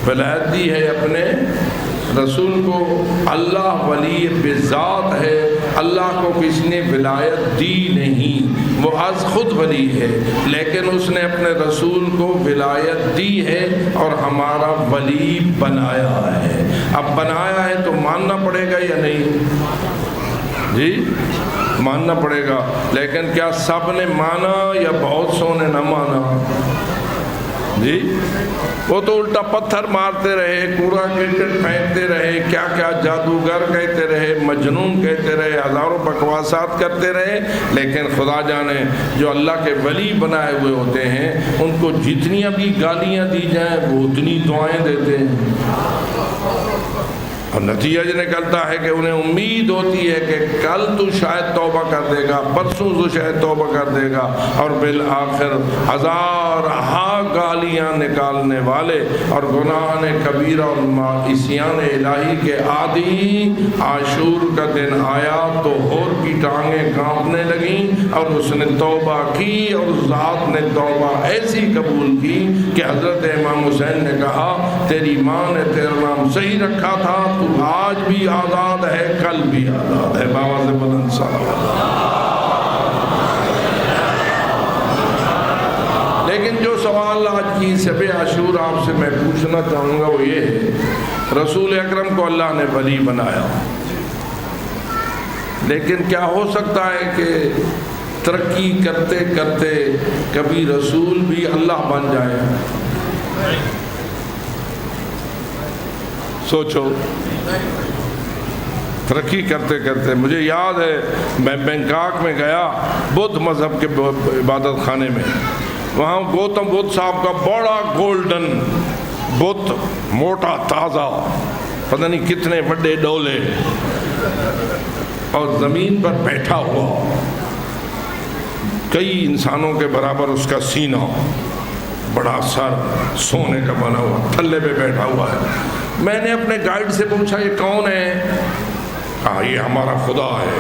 ولایت دی ہے اپنے رسول کو۔ اللہ ولی بذات ہے، اللہ کو کسی نے ولایت دی نہیں، وہ از خود ولی ہے، لیکن اس نے اپنے رسول کو ولایت دی ہے اور ہمارا ولی بنایا ہے۔ اب بنایا ہے تو ماننا پڑے گا یا نہیں؟ جی ماننا پڑے گا، لیکن کیا سب نے مانا یا بہت سو نے نہ مانا؟ جی وہ تو الٹا پتھر مارتے رہے، کوڑا کرکٹ پھینکتے رہے، کیا کیا جادوگر کہتے رہے، مجنون کہتے رہے، ہزاروں بکواسات کرتے رہے، لیکن خدا جانے جو اللہ کے ولی بنائے ہوئے ہوتے ہیں ان کو جتنی بھی گالیاں دی جائیں وہ اتنی دعائیں دیتے ہیں، اور نتیجہ یہ نکلتا ہے کہ انہیں امید ہوتی ہے کہ کل تو شاید توبہ کر دے گا، پرسوں تو شاید توبہ کر دے گا، اور بالآخر ہزارہا گالیاں نکالنے والے اور گناہ کبیرہ اور عصیان الہی کے عادی عاشور کا دن آیا تو ہور کی ٹانگیں کانپنے لگیں، اور اس نے توبہ کی، اور اس ذات نے توبہ ایسی قبول کی کہ حضرت امام حسین نے کہا تیری ماں نے تیرا نام صحیح رکھا تھا، تو آج بھی آزاد ہے، کل بھی آزاد ہے۔ بابا سے بلند صلوات۔ لیکن جو سوال آج کی شب عاشور آپ سے میں پوچھنا چاہوں گا وہ یہ ہے، رسول اکرم کو اللہ نے ولی بنایا، لیکن کیا ہو سکتا ہے کہ ترقی کرتے کرتے کبھی رسول بھی اللہ بن جائے؟ سوچو، ترقی کرتے کرتے، مجھے یاد ہے میں بینکاک میں گیا بدھ مذہب کے عبادت خانے میں، وہاں گوتم بدھ صاحب کا بڑا گولڈن بت، موٹا تازہ، پتہ نہیں کتنے بڑے ڈولے، اور زمین پر بیٹھا ہوا، کئی انسانوں کے برابر اس کا سینہ، بڑا سر سونے کا بنا ہوا، تھلے پہ بیٹھا ہوا ہے۔ میں نے اپنے گائیڈ سے پوچھا یہ کون ہے؟ کہا یہ ہمارا خدا ہے۔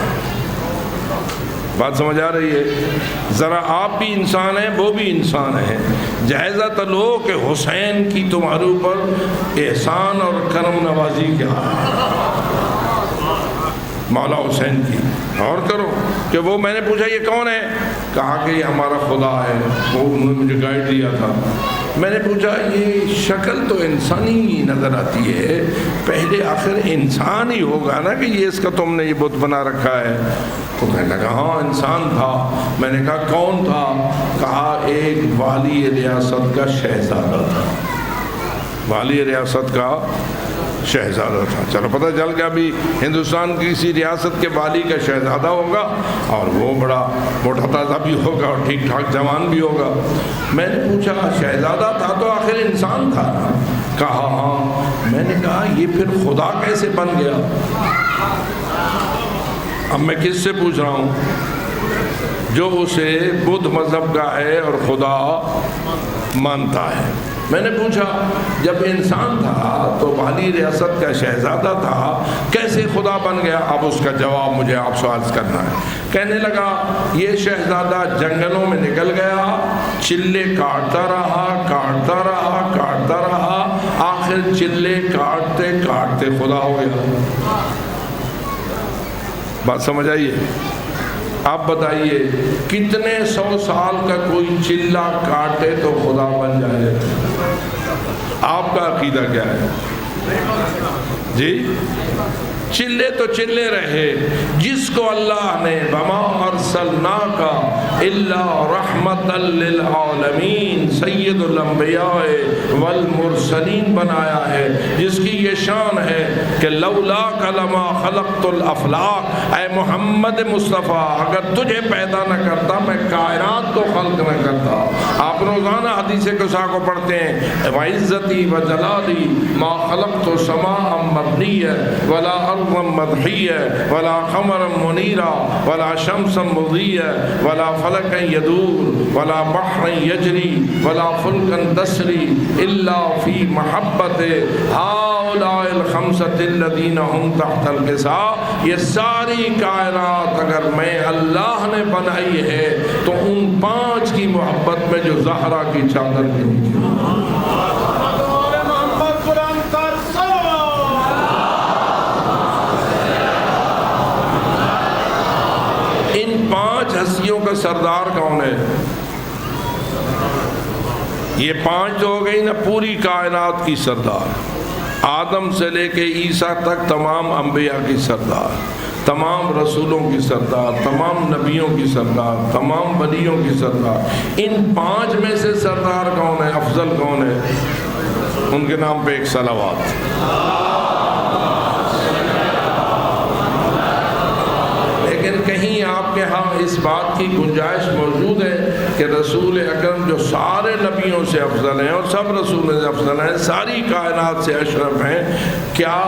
بات سمجھ آ رہی ہے؟ ذرا آپ بھی انسان ہیں، وہ بھی انسان ہیں، جائزہ تو لو کہ حسین کی تمہارے اوپر احسان اور کرم نوازی کیا ہے، مولا حسین کی، اور کرو کہ وہ، میں نے پوچھا یہ کون ہے؟ کہا کہ یہ ہمارا خدا ہے، وہ انہوں نے مجھے گائیڈ دیا تھا۔ میں نے پوچھا یہ شکل تو انسانی نظر آتی ہے، پہلے آخر انسان ہی ہوگا نا کہ یہ اس کا تم نے یہ بت بنا رکھا ہے؟ تو کہنے لگا ہاں انسان تھا۔ میں نے کہا کون تھا؟ کہا ایک والی ریاست کا شہزادہ تھا، والی ریاست کا شہزادہ تھا۔ چلو پتہ چل گیا بھی ہندوستان کی کسی ریاست کے والی کا شہزادہ ہوگا، اور وہ بڑا موٹا تازہ بھی ہوگا اور ٹھیک ٹھاک جوان بھی ہوگا۔ میں نے پوچھا شہزادہ تھا تو آخر انسان تھا؟ کہا ہاں۔ میں نے کہا یہ پھر خدا کیسے بن گیا؟ اب میں کس سے پوچھ رہا ہوں؟ جو اسے بدھ مذہب کا ہے اور خدا مانتا ہے۔ میں نے پوچھا جب انسان تھا تو والی ریاست کا شہزادہ تھا، کیسے خدا بن گیا؟ اب اس کا جواب مجھے آپ سوال کرنا ہے۔ کہنے لگا یہ شہزادہ جنگلوں میں نکل گیا، چلے کاٹتا رہا کاٹتا رہا کاٹتا رہا، آخر چلے کاٹتے کاٹتے خدا ہو گیا۔ بات سمجھ آئیے؟ آپ بتائیے کتنے 100 سال کا کوئی چلہ کاٹے تو خدا بن جائے؟ آپ کا عقیدہ کیا ہے جی؟ چلے تو چلے رہے، جس کو اللہ نے وما ارسلناک الا رحمتا للعالمین سید الانبیاء والمرسلین بنایا ہے، جس کی یہ شان ہے کہ لولاک لما خلقت الافلاق، اے محمد مصطفیٰ اگر تجھے پیدا نہ کرتا میں کائنات کو خلق نہ کرتا۔ آپ روزانہ حدیث قدسی کو پڑھتے ہیں، وعزتی وجلالی ما خلقت سماء مبنیہ ولا مدحية ولا قمرا منيرا ولا شمسا مضيئا ولا فلكا يدور ولا بحرا يجري ولا فلكا تسري إلا في محبة هؤلاء الخمسة الذين هم تحت القصاء۔ یہ ساری کائنات اگر میں اللہ نے بنائی ہے تو ان 5 کی محبت میں جو زہرا کی چادر کے نیچے، ہستیوں کا سردار کون ہے؟ یہ 5 تو ہو گئی نا پوری کائنات کی سردار، آدم سے لے کے عیسیٰ تک تمام انبیاء کی سردار، تمام رسولوں کی سردار، تمام نبیوں کی سردار، تمام ولیوں کی سردار۔ ان 5 میں سے سردار کون ہے؟ افضل کون ہے؟ ان کے نام پہ ایک صلوات۔ لیکن کہیں آپ کے ہاں اس بات کی گنجائش موجود ہے کہ رسول اکرم جو سارے نبیوں سے افضل ہیں اور سب رسولوں سے افضل ہیں، ساری کائنات سے اشرف ہیں، کیا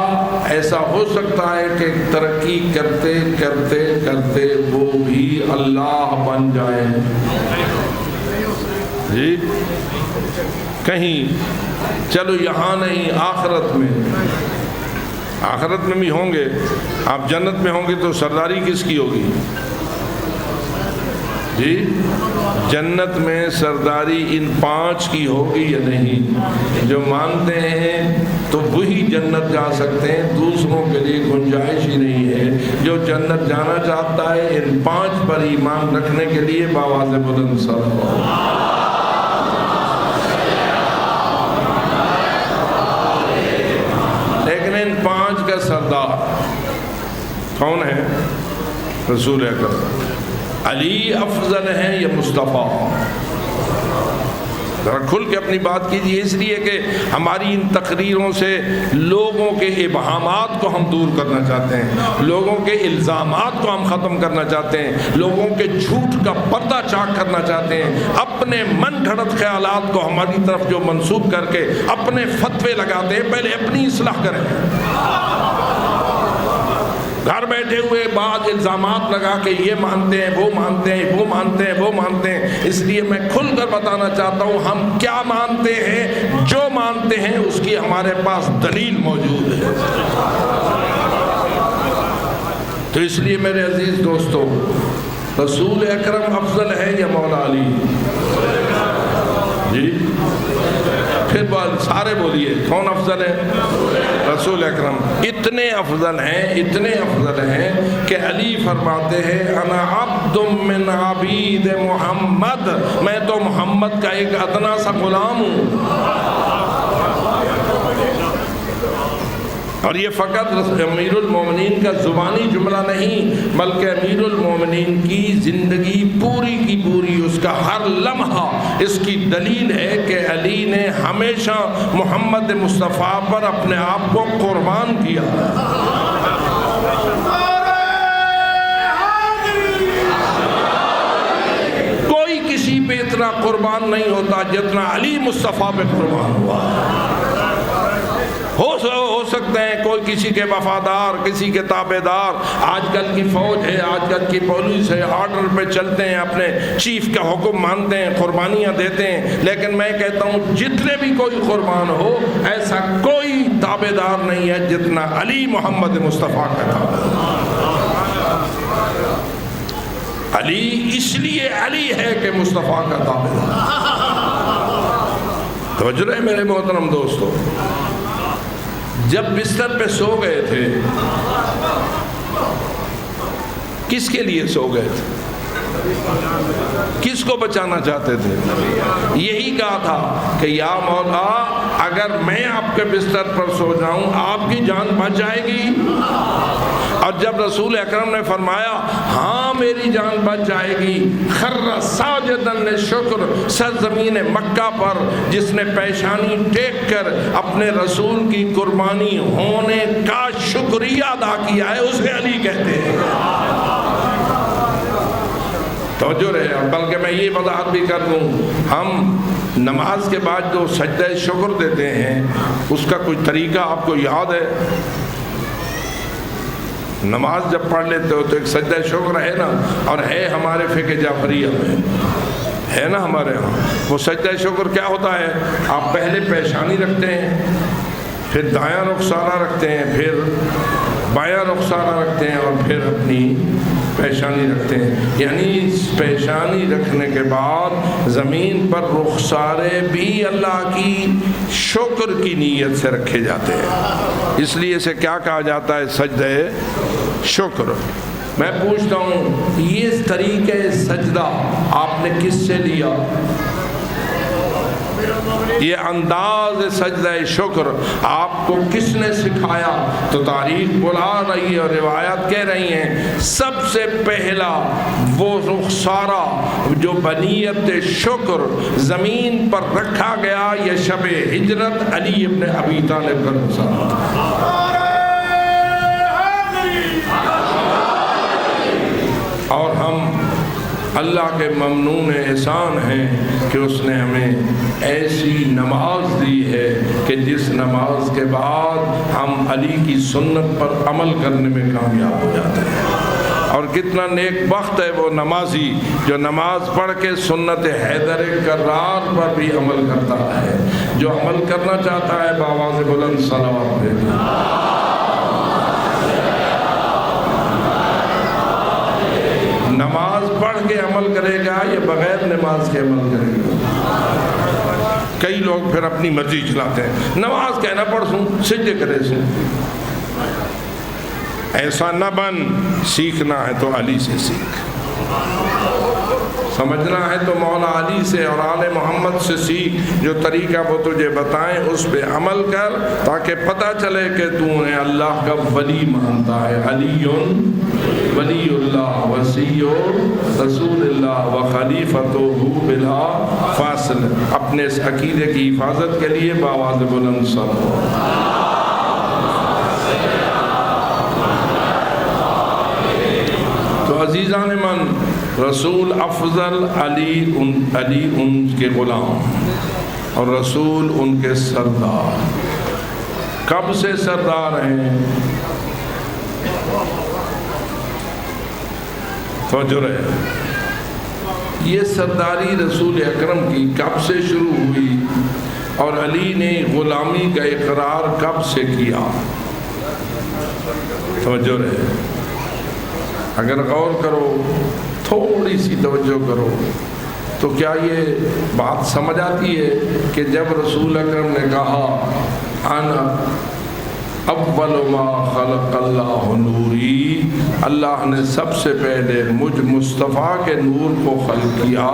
ایسا ہو سکتا ہے کہ ترقی کرتے کرتے کرتے وہ بھی اللہ بن جائیں؟ جی کہیں چلو یہاں نہیں، آخرت میں، آخرت میں بھی ہوں گے، آپ جنت میں ہوں گے تو سرداری کس کی ہوگی؟ جی جنت میں سرداری ان 5 کی ہوگی یا نہیں؟ جو مانتے ہیں تو وہی جنت جا سکتے ہیں، دوسروں کے لیے گنجائش ہی نہیں ہے۔ جو جنت جانا چاہتا ہے ان 5 پر ایمان رکھنے کے لیے بآواز بلند صلوات۔ لیکن ان 5 کا سردار کون ہے؟ رسول اکرم۔ علی افضل ہیں یا مصطفیٰ؟ ذرا کھل کے اپنی بات کیجیے، اس لیے کہ ہماری ان تقریروں سے لوگوں کے ابہامات کو ہم دور کرنا چاہتے ہیں، لوگوں کے الزامات کو ہم ختم کرنا چاہتے ہیں، لوگوں کے جھوٹ کا پردہ چاک کرنا چاہتے ہیں، اپنے من گھڑت خیالات کو ہماری طرف جو منسوب کر کے اپنے فتوے لگاتے ہیں، پہلے اپنی اصلاح کریں۔ گھر بیٹھے ہوئے بعض الزامات لگا کے یہ مانتے ہیں، وہ مانتے ہیں، وہ مانتے ہیں، وہ مانتے ہیں۔ اس لیے میں کھل کر بتانا چاہتا ہوں ہم کیا مانتے ہیں، جو مانتے ہیں اس کی ہمارے پاس دلیل موجود ہے۔ تو اس لیے میرے عزیز دوستو، رسول اکرم افضل ہے یا مولا علی؟ جی پھر سارے بولیے کون افضل ہے؟ رسول اکرم۔ اتنے افضل ہیں، اتنے افضل ہیں کہ علی فرماتے ہیں انا عبد من عبید محمد، میں تو محمد کا ایک ادنا سا غلام ہوں۔ اور یہ فقط امیر المومنین کا زبانی جملہ نہیں، بلکہ امیر المومنین کی زندگی پوری کی پوری، اس کا ہر لمحہ اس کی دلیل ہے کہ علی نے ہمیشہ محمد مصطفیٰ پر اپنے آپ کو قربان کیا۔ کوئی کسی پہ اتنا قربان نہیں ہوتا جتنا علی مصطفیٰ پہ قربان ہوا۔ ہو سکتے ہیں کوئی کسی کے وفادار، کسی کے تابع دار، آج کل کی فوج ہے، آج کل کی پولیس ہے، آرڈر پہ چلتے ہیں، اپنے چیف کا حکم مانتے ہیں، قربانیاں دیتے ہیں، لیکن میں کہتا ہوں جتنے بھی کوئی قربان ہو، ایسا کوئی تابع دار نہیں ہے جتنا علی محمد مصطفیٰ کا تھا۔ علی اس لیے علی ہے کہ مصطفیٰ کا تابع دار۔ توجہ ہے میرے محترم دوستو، جب بستر پہ سو گئے تھے، کس کے لیے سو گئے تھے؟ کس کو بچانا چاہتے تھے؟ یہی کہا تھا کہ یا مولا اگر میں آپ کے بستر پر سو جاؤں آپ کی جان بچ جائے گی؟ اور جب رسول اکرم نے فرمایا ہاں میری جان بچ جائے گی، خر ساجدا للشکر، سرزمین مکہ پر جس نے پیشانی ٹیک کر اپنے رسول کی قربانی ہونے کا شکریہ ادا کیا ہے، اسے علی کہتے ہیں۔ توجہ رہے، بلکہ میں یہ وضاحت بھی کر دوں، ہم نماز کے بعد جو سجدہ شکر دیتے ہیں اس کا کوئی طریقہ آپ کو یاد ہے؟ نماز جب پڑھ لیتے ہو تو ایک سجدہ شکر ہے نا، اور ہے ہمارے فقہ جعفریہ میں ہے نا ہمارے ہاں۔ وہ سجدہ شکر کیا ہوتا ہے؟ آپ پہلے پیشانی رکھتے ہیں، پھر دایاں رخسارہ رکھتے ہیں، پھر بایاں رخسارہ رکھتے ہیں، اور پھر اپنی پیشانی رکھتے ہیں۔ یعنی پیشانی رکھنے کے بعد زمین پر رخسارے بھی اللہ کی شکر کی نیت سے رکھے جاتے ہیں، اس لیے اسے کیا کہا جاتا ہے؟ سجدہ شکر۔ میں پوچھتا ہوں یہ طریقہ سجدہ آپ نے کس سے لیا؟ یہ انداز سجدہ شکر آپ کو کس نے سکھایا؟ تو تاریخ بلا رہی ہے اور روایات کہہ رہی ہیں سب سے پہلا وہ رخسارہ جو بنیت شکر زمین پر رکھا گیا یہ شب ہجرت علی ابن ابی طالب کا رخسارہ، اور ہم اللہ کے ممنون احسان ہیں کہ اس نے ہمیں ایسی نماز دی ہے کہ جس نماز کے بعد ہم علی کی سنت پر عمل کرنے میں کامیاب ہو جاتے ہیں۔ اور کتنا نیک بخت ہے وہ نمازی جو نماز پڑھ کے سنت حیدر کرار پر بھی عمل کرتا ہے، جو عمل کرنا چاہتا ہے بآواز بلند صلوات پڑھے۔ نماز پڑھ کے عمل کرے گا یا بغیر نماز کے عمل کرے گا؟ کئی لوگ پھر اپنی مرضی چلاتے ہیں، نماز کہنا پڑھ سوں سجدے کرے سوں۔ ایسا نہ بن، سیکھنا ہے تو علی سے سیکھ، سمجھنا ہے تو مولا علی سے اور آل محمد سے سیکھ، جو طریقہ وہ تجھے بتائیں اس پہ عمل کر تاکہ پتہ چلے کہ تو نے اللہ کا ولی مانتا ہے۔ علی ولی اللہ وصی رسول اللہ و خلیفتہ بلا فاصل۔ اپنے اس عقیدے کی حفاظت کے لیے بآواز بلند صلوات۔ تو عزیزان من، رسول افضل، علی ان کے غلام اور رسول ان کے سردار۔ کب سے سردار ہیں؟ توجہ رہے، یہ سرداری رسول اکرم کی کب سے شروع ہوئی اور علی نے غلامی کا اقرار کب سے کیا؟ توجہ رہے، اگر غور کرو، تھوڑی سی توجہ کرو تو کیا یہ بات سمجھ آتی ہے کہ جب رسول اکرم نے کہا انا اول ما خلق اللہ نوری، اللہ نے سب سے پہلے مجھ مصطفیٰ کے نور کو خلق کیا،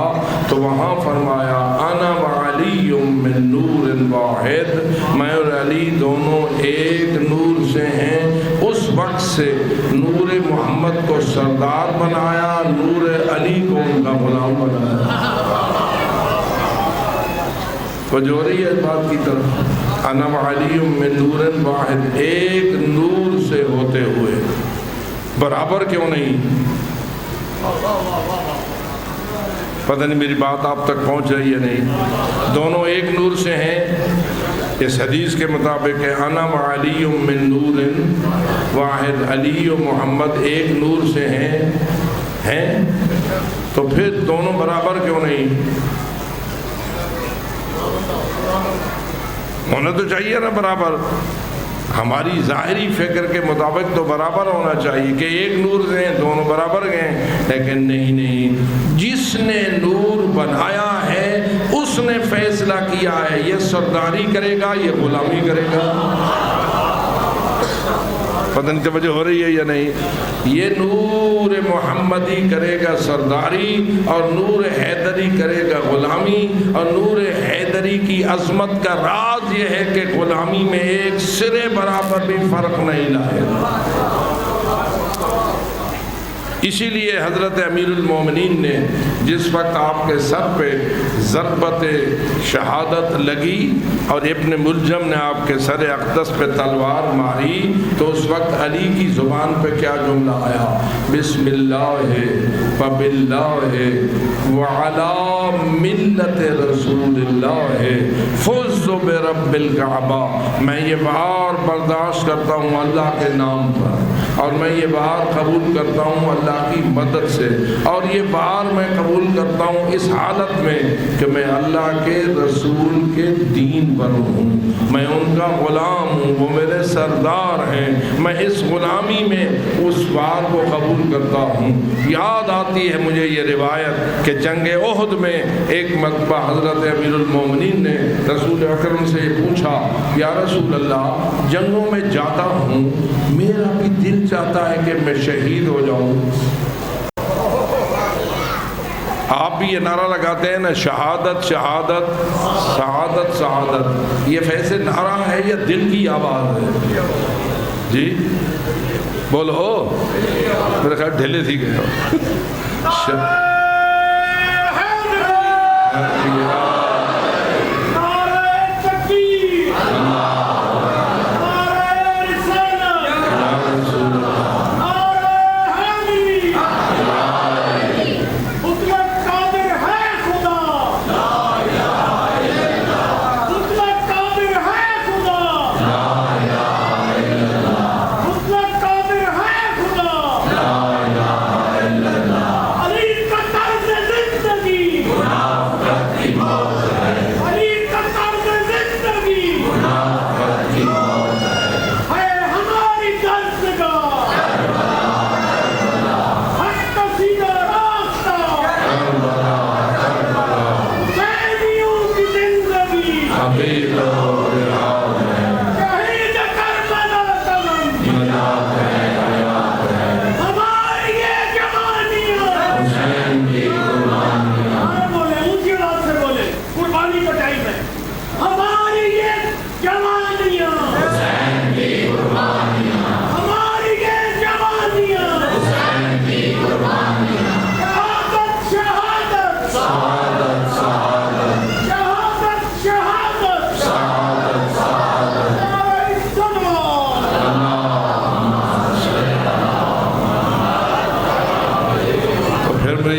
تو وہاں فرمایا انا وعلی من نور واحد، میں اور علی دونوں ایک نور سے ہیں۔ اس وقت سے نور محمد کو سردار بنایا، نور علی کو ان کا غلام بنایا۔ تو جو رہی ہے اس بات کی طرف، انا وعلی من نور واحد، ایک نور سے ہوتے ہوئے برابر کیوں نہیں؟ پتہ نہیں میری بات آپ تک پہنچ رہی ہے نہیں؟ دونوں ایک نور سے ہیں، اس حدیث کے مطابق ہے انا وعلی من نور واحد، علی و محمد ایک نور سے ہیں، تو پھر دونوں برابر کیوں نہیں؟ ہونا تو چاہیے نا برابر، ہماری ظاہری فکر کے مطابق تو برابر ہونا چاہیے کہ ایک نور سے ہیں دونوں برابر گئے، لیکن نہیں، جس نے نور بنایا ہے اس نے فیصلہ کیا ہے یہ سرداری کرے گا یہ غلامی کرے گا۔ پتہ نہیں توجہ ہو رہی ہے یا نہیں؟ یہ نور محمدی کرے گا سرداری اور نور حیدری کرے گا غلامی، اور نور حیدری کی عظمت کا راز یہ ہے کہ غلامی میں ایک سرے برابر بھی فرق نہیں لائے۔ اسی لیے حضرت امیر المومنین نے جس وقت آپ کے سر پہ ضربت شہادت لگی اور ابن ملجم نے آپ کے سر اقدس پہ تلوار ماری، تو اس وقت علی کی زبان پہ کیا جملہ آیا؟ بسم اللہ وباللہ وعلی ملت رسول اللہ فز برب الکعبہ۔ میں یہ بار برداشت کرتا ہوں اللہ کے نام پر، اور میں یہ بار قبول کرتا ہوں اللہ کی مدد سے، اور یہ بار میں قبول کرتا ہوں اس حالت میں کہ میں اللہ کے رسول کے دین پر ہوں، میں ان کا غلام ہوں، وہ میرے سردار ہیں، میں اس غلامی میں اس بار کو قبول کرتا ہوں۔ یاد آتی ہے مجھے یہ روایت کہ جنگ احد میں ایک مرتبہ حضرت امیر المومنین نے رسول اکرم سے یہ پوچھا، یا رسول اللہ جنگوں میں جاتا ہوں، میرا بھی دل چاہتا ہے کہ میں شہید ہو جاؤں، آپ بھی یہ نعرہ لگاتے ہیں نا، شہادت شہادت شہادت شہادت، یہ ویسے نعرہ ہے یا دل کی آواز ہے؟ جی بولو، میرے خیال ڈھیلے تھی گئے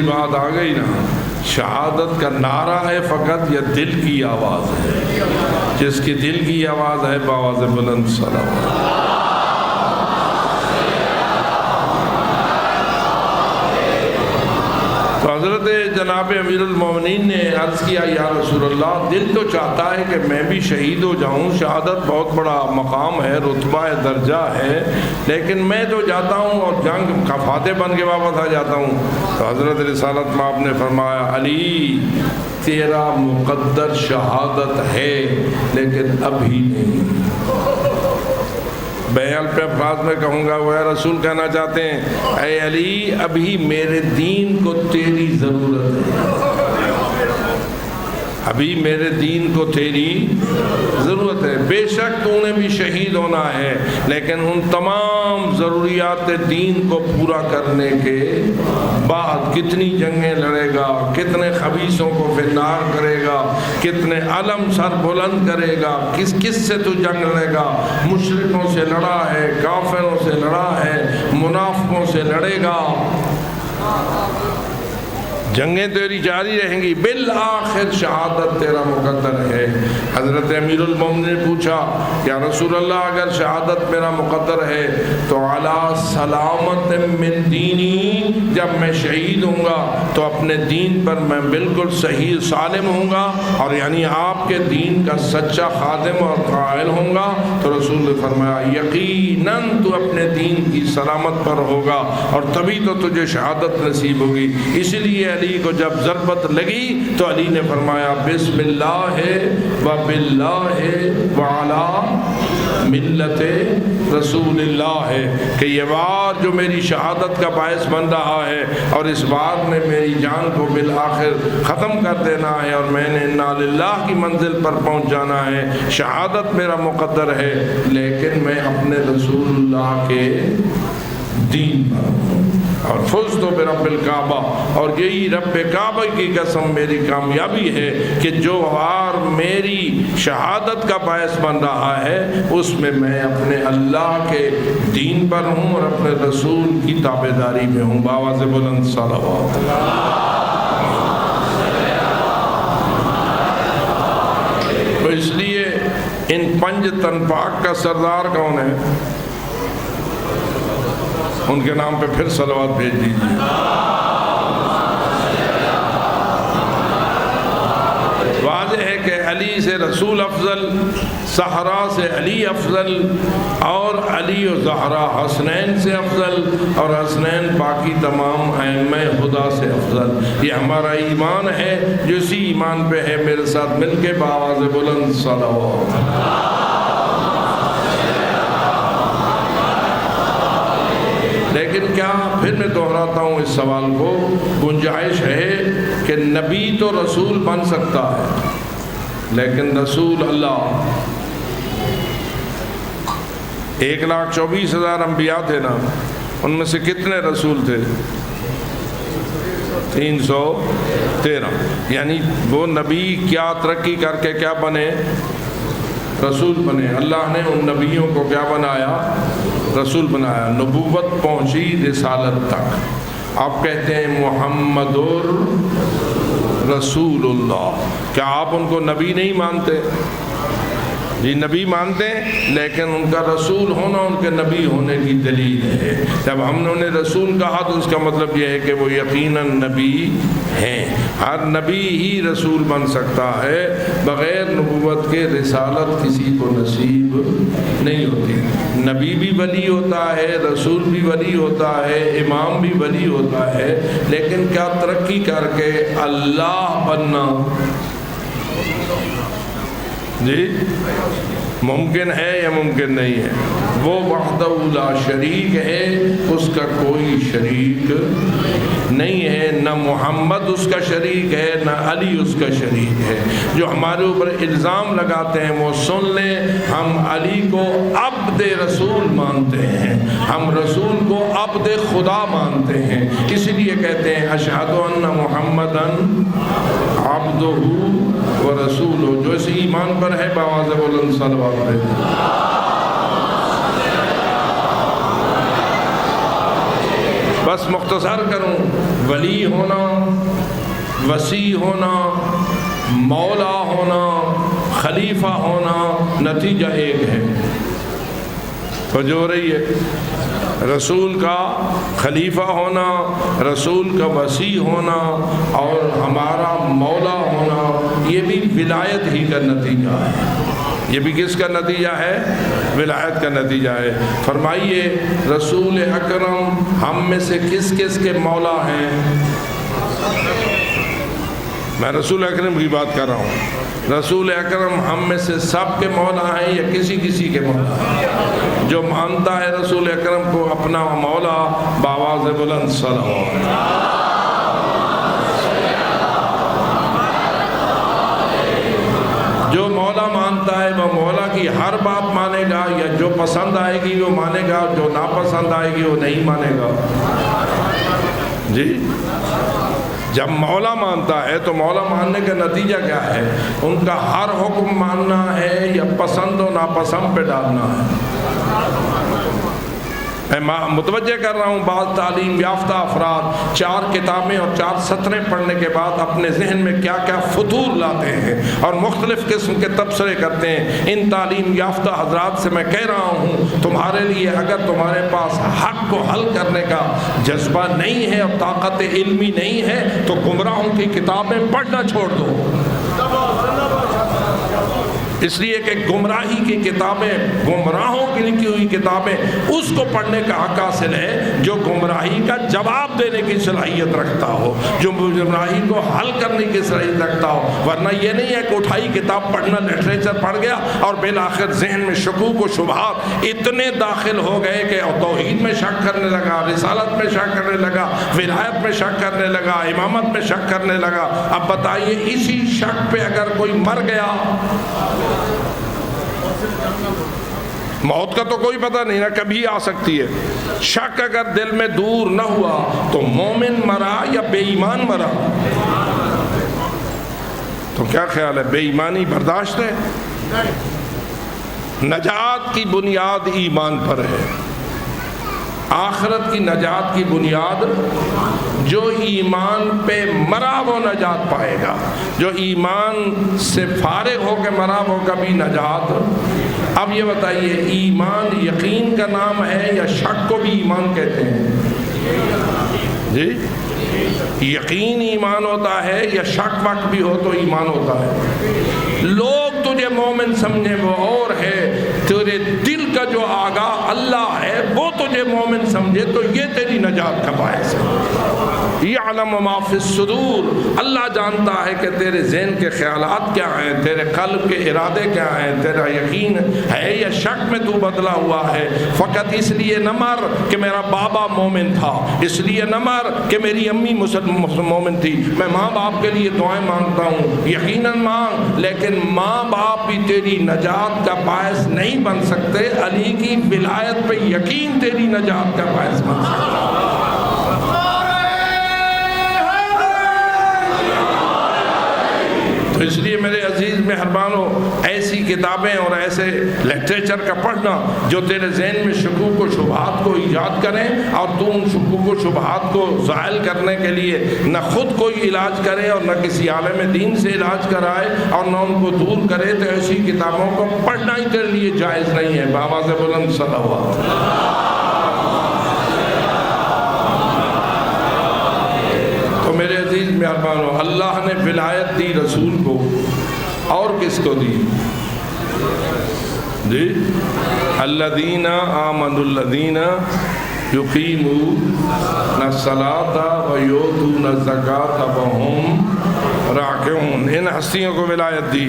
بات آ گئی نا، شہادت کا نعرہ ہے فقط یا دل کی آواز ہے؟ جس کی دل کی آواز ہے بآواز بلند صلوات۔ تو حضرت جناب امیر المومنین نے عرض کیا یا رسول اللہ، دل تو چاہتا ہے کہ میں بھی شہید ہو جاؤں، شہادت بہت بڑا مقام ہے، رتبہ ہے، درجہ ہے، لیکن میں تو جاتا ہوں اور جنگ کا فاتح بن کے واپس آ جاتا ہوں۔ تو حضرت رسالت میں آپ نے فرمایا علی تیرا مقدر شہادت ہے لیکن ابھی نہیں۔ بیان پہ افراد میں کہوں گا وہ رسول کہنا چاہتے ہیں اے علی ابھی میرے دین کو تیری ضرورت ہے، ابھی میرے دین کو تیری ضرورت ہے۔ بے شک تو نے بھی شہید ہونا ہے، لیکن ان تمام ضروریات دین کو پورا کرنے کے بعد کتنی جنگیں لڑے گا، کتنے خبیثوں کو فنار کرے گا، کتنے علم سر بلند کرے گا، کس کس سے تو جنگ لڑے گا۔ مشرکوں سے لڑا ہے، کافروں سے لڑا ہے، منافقوں سے لڑے گا، جنگیں تیری جاری رہیں گی، بالآخر شہادت تیرا مقدر ہے۔ حضرت امیر المومنین نے پوچھا یا رسول اللہ اگر شہادت میرا مقدر ہے تو علی سلامت من دینی، جب میں شہید ہوں گا تو اپنے دین پر میں بالکل صحیح سالم ہوں گا، اور یعنی آپ کے دین کا سچا خادم اور قائل ہوں گا۔ تو رسول نے فرمایا یقیناً تو اپنے دین کی سلامت پر ہوگا اور تبھی تو تجھے شہادت نصیب ہوگی۔ اسی لیے علی کو جب ضربت لگی تو علی نے فرمایا بسم اللہ و باللہ وعلی ملت رسول اللہ ہے، کہ یہ وار جو میری شہادت کا باعث بن رہا ہے اور اس وار نے میری جان کو بالآخر ختم کر دینا ہے اور میں نے انا للہ کی منزل پر پہنچ جانا ہے، شہادت میرا مقدر ہے، لیکن میں اپنے رسول اللہ کے دین پر ہوں اور فزت برب الکعبہ، اور یہی رب کعبہ کی قسم میری کامیابی ہے کہ جو وار میری شہادت کا باعث بن رہا ہے اس میں میں اپنے اللہ کے دین پر ہوں اور اپنے رسول کی تابعداری میں ہوں۔ بآواز بلند صلوات۔ تو اس لیے ان 5 تن پاک کا سردار کون ہے؟ ان کے نام پہ پھر صلوات بھیج دیجیے۔ واضح ہے کہ علی سے رسول افضل، زہرا سے علی افضل، اور علی و زہرا حسنین سے افضل، اور حسنین باقی تمام ائمہ خدا سے افضل۔ یہ ہمارا ایمان ہے، جو اسی ایمان پہ ہے میرے ساتھ مل کے بآواز بلند صلوات۔ لیکن کیا پھر میں دہراتا ہوں اس سوال کو، گنجائش ہے کہ نبی تو رسول بن سکتا ہے، لیکن رسول اللہ 1,24,000 انبیاء تھے نا، ان میں سے کتنے رسول تھے؟ 313۔ یعنی وہ نبی کیا ترقی کر کے کیا بنے؟ رسول بنے۔ اللہ نے ان نبیوں کو کیا بنایا؟ رسول بنایا۔ نبوت پہنچی رسالت تک۔ آپ کہتے ہیں محمد رسول اللہ، کیا آپ ان کو نبی نہیں مانتے؟ جی نبی مانتے ہیں، لیکن ان کا رسول ہونا ان کے نبی ہونے کی دلیل ہے۔ جب ہم نے انہیں رسول کہا تو اس کا مطلب یہ ہے کہ وہ یقیناً نبی ہیں۔ ہر نبی ہی رسول بن سکتا ہے، بغیر نبوت کے رسالت کسی کو نصیب نہیں ہوتی۔ نبی بھی ولی ہوتا ہے، رسول بھی ولی ہوتا ہے، امام بھی ولی ہوتا ہے، لیکن کیا ترقی کر کے اللہ بننا جی ممکن ہے یا ممکن نہیں ہے؟ وہ وحدہ لا شریک ہے، اس کا کوئی شریک نہیں ہے، نہ محمد اس کا شریک ہے، نہ علی اس کا شریک ہے۔ جو ہمارے اوپر الزام لگاتے ہیں وہ سن لیں، ہم علی کو عبد رسول مانتے ہیں، ہم رسول کو عبد خدا مانتے ہیں، اس لیے کہتے ہیں اشہد ان محمدن عبدہ و رسولہ۔ جو اس ایمان پر ہے بآواز بلند صلوات دے۔ بس مختصر کروں، ولی ہونا، وسیع ہونا، مولا ہونا، خلیفہ ہونا، نتیجہ ایک ہے۔ تو جو رہی ہے رسول کا خلیفہ ہونا، رسول کا وسیع ہونا اور ہمارا مولا ہونا، یہ بھی ولایت ہی کا نتیجہ ہے۔ یہ بھی کس کا نتیجہ ہے؟ ولایت کا نتیجہ ہے۔ فرمائیے رسول اکرم ہم میں سے کس کس کے مولا ہیں؟ میں رسول اکرم کی بات کر رہا ہوں۔ رسول اکرم ہم میں سے سب کے مولا ہیں یا کسی کسی کے مولا ہیں؟ جو مانتا ہے رسول اکرم کو اپنا مولا بآواز بلند صلوات۔ جو مولا مانتا ہے وہ مولا کی ہر بات مانے گا، یا جو پسند آئے گی وہ مانے گا، جو ناپسند آئے گی وہ نہیں مانے گا۔ جی جب مولا مانتا ہے تو مولا ماننے کا نتیجہ کیا ہے؟ ان کا ہر حکم ماننا ہے یا پسند و ناپسند پہ ڈالنا ہے۔ میں متوجہ کر رہا ہوں بعض تعلیم یافتہ افراد 4 کتابیں اور 4 سطریں پڑھنے کے بعد اپنے ذہن میں کیا کیا فطور لاتے ہیں اور مختلف قسم کے تبصرے کرتے ہیں۔ ان تعلیم یافتہ حضرات سے میں کہہ رہا ہوں تمہارے لیے اگر تمہارے پاس حق کو حل کرنے کا جذبہ نہیں ہے اور طاقت علمی نہیں ہے تو گمراہوں کی کتابیں پڑھنا چھوڑ دو، اس لیے کہ گمراہی کی کتابیں، گمراہوں کی لکھی ہوئی کتابیں اس کو پڑھنے کا حق حاصل ہے جو گمراہی کا جواب دینے کی صلاحیت رکھتا ہو، جو گمراہی کو حل کرنے کی صلاحیت رکھتا ہو۔ ورنہ یہ نہیں ہے کہ اٹھائی کتاب پڑھنا، لٹریچر پڑھ گیا اور بالآخر ذہن میں شکوک و شبہات اتنے داخل ہو گئے کہ توحید میں شک کرنے لگا، رسالت میں شک کرنے لگا، ولایت میں شک کرنے لگا، امامت میں شک کرنے لگا۔ اب بتائیے اسی شک پہ اگر کوئی مر گیا، موت کا تو کوئی پتہ نہیں نا، کبھی آ سکتی ہے۔ شک اگر دل میں دور نہ ہوا تو مومن مرا یا بے ایمان مرا؟ تو کیا خیال ہے، بے ایمانی برداشت ہے؟ نجات کی بنیاد ایمان پر ہے، آخرت کی نجات کی بنیاد، جو ایمان پہ مرا وہ نجات پائے گا، جو ایمان سے فارغ ہو کے مرا وہ کبھی نجات۔ اب یہ بتائیے ایمان یقین کا نام ہے یا شک کو بھی ایمان کہتے ہیں؟ جی یقین ایمان ہوتا ہے یا شک وقت بھی ہو تو ایمان ہوتا ہے؟ لوگ تجھے مومن سمجھے وہ اور ہے، تیرے دل کا جو آگاہ اللہ ہے وہ تجھے مومن سمجھے تو یہ تیری نجات کا باعث ہے۔ یعلم ما فی الصدور، اللہ جانتا ہے کہ تیرے ذہن کے خیالات کیا ہیں، تیرے قلب کے ارادے کیا ہیں، تیرا یقین ہے یا شک میں تو بدلا ہوا ہے۔ فقط اس لیے نہ مر کہ میرا بابا مومن تھا، اس لیے نہ مر کہ میری امی مومن تھی۔ میں ماں باپ کے لیے دعائیں مانگتا ہوں، یقیناً مانگ، لیکن ماں باپ بھی تیری نجات کا باعث نہیں بن سکتے۔ علی کی ولایت پہ یقین تیری نجات کا باعث بن سکتا ہے۔ تو اس لیے میرے عزیز مہربانوں، ایسی کتابیں اور ایسے لٹریچر کا پڑھنا جو تیرے ذہن میں شکوک و شبہات کو ایجاد کریں، اور تو ان شکوک و شبہات کو زائل کرنے کے لیے نہ خود کوئی علاج کرے اور نہ کسی عالم دین سے علاج کرائے اور نہ ان کو دور کرے، تو ایسی کتابوں کو پڑھنا ہی تیرے لیے جائز نہیں ہے۔ بابا سے بلند صلوات۔ تو میرے عزیز مہربانوں، اللہ نے ولایت دی رسول کو، اور کس کو دی؟ جی الذین آمنوا الذین یقیمون الصلاۃ ویؤتون الزکاۃ وہم راکعون، ان ہستیوں کو ولایت دی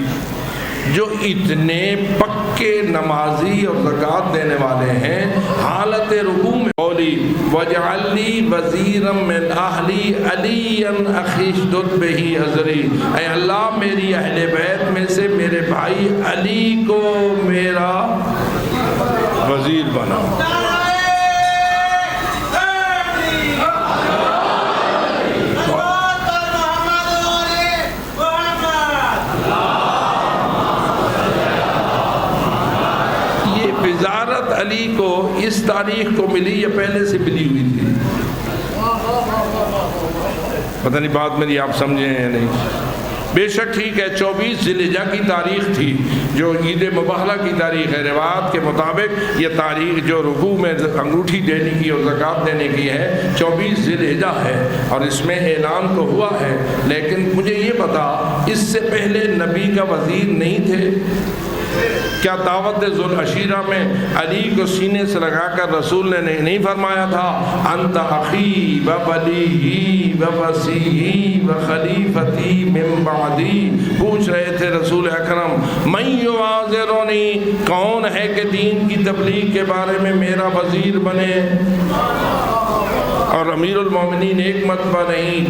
جو اتنے پکے نمازی اور زکوٰۃ دینے والے ہیں حالت رکوع میں۔ قولی وَاجْعَلْ لِي وَزِيرًا مِّنْ أَهْلِي عَلِيًّا أَخِي اشْدُدْ بِهِ أَزْرِي، اے اللہ میری اہل بیت میں سے میرے بھائی علی کو میرا وزیر بنا۔ وزارت علی کو اس تاریخ کو ملی یا پہلے سے ملی ہوئی تھی؟ پتہ نہیں بات میری آپ سمجھے ہیں یا نہیں۔ بے شک ٹھیک ہے 24 ذی الحجہ کی تاریخ تھی جو عید مباہلہ کی تاریخ ہے۔ روایت کے مطابق یہ تاریخ جو رکوع میں انگوٹھی دینے کی اور زکوٰۃ دینے کی ہے 24 ذی الحجہ ہے، اور اس میں اعلان تو ہوا ہے، لیکن مجھے یہ بتا اس سے پہلے نبی کا وزیر نہیں تھے؟ کیا دعوت ذوالعشیرہ میں علی کو سینے سے لگا کر رسول نے نہیں فرمایا تھا انت اخی و ولی و وصی و خلیفتی من بعدی؟ پوچھ رہے تھے رسول اکرم من یعاذرنی، کون ہے کہ دین کی تبلیغ کے بارے میں میرا وزیر بنے؟ اور امیر المومنین ایک مرتبہ نہیں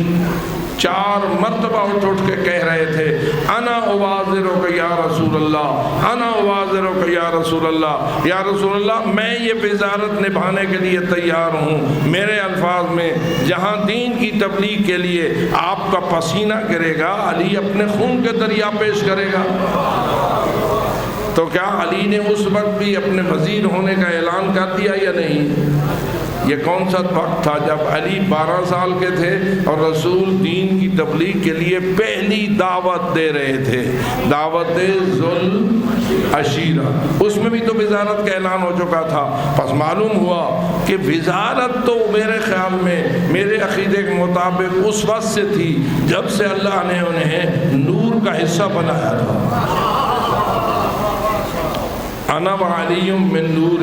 4 مرتبہ اٹھ کے کہہ رہے تھے انا اواذرک یا رسول اللہ، انا اواذرک یا رسول اللہ، یا رسول اللہ میں یہ وزارت نبھانے کے لیے تیار ہوں۔ میرے الفاظ میں جہاں دین کی تبلیغ کے لیے آپ کا پسینہ گرے گا علی اپنے خون کے دریا پیش کرے گا۔ تو کیا علی نے اس وقت بھی اپنے وزیر ہونے کا اعلان کر دیا یا نہیں؟ یہ کون سا وقت تھا جب علی 12 سال کے تھے اور رسول دین کی تبلیغ کے لیے پہلی دعوت دے رہے تھے، دعوت ذوالعشیرہ، اس میں بھی تو وزارت کا اعلان ہو چکا تھا۔ پس معلوم ہوا کہ وزارت تو میرے خیال میں میرے عقیدے کے مطابق اس وقت سے تھی جب سے اللہ نے انہیں نور کا حصہ بنایا تھا۔ انا وعلی من نور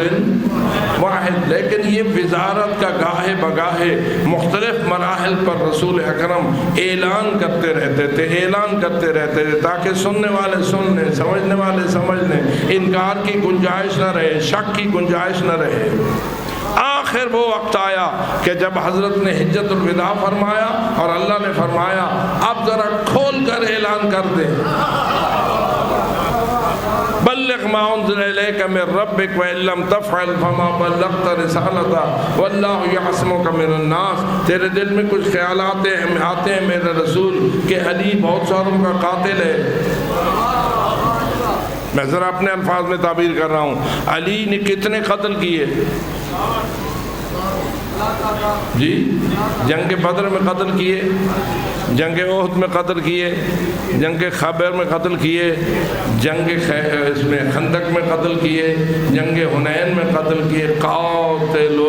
واحد، لیکن یہ وزارت کا گاہے بگاہے مختلف مراحل پر رسول اکرم اعلان کرتے رہتے تھے، اعلان کرتے رہتے تھے تاکہ سننے والے سن لیں، سمجھنے والے سمجھ لیں، انکار کی گنجائش نہ رہے، شک کی گنجائش نہ رہے۔ آخر وہ وقت آیا کہ جب حضرت نے حجت الوداع فرمایا اور اللہ نے فرمایا اب ذرا کھول کر اعلان کر دیں، بلغ ما انزل الیک من ربک وان لم تفعل فما بلغت رسالتہ واللہ یعصمک من الناس۔ تیرے دل میں کچھ خیالات آتے ہیں میرے رسول کہ علی بہت ساروں کا قاتل ہے۔ میں ذرا اپنے الفاظ میں تعبیر کر رہا ہوں، علی نے کتنے قتل کیے؟ جی جنگ بدر میں قتل کیے، جنگ احد میں قتل کیے، جنگ خیبر میں قتل کیے، جنگ اس میں خندق میں قتل کیے، جنگ حنین میں قتل کیے۔ قاتل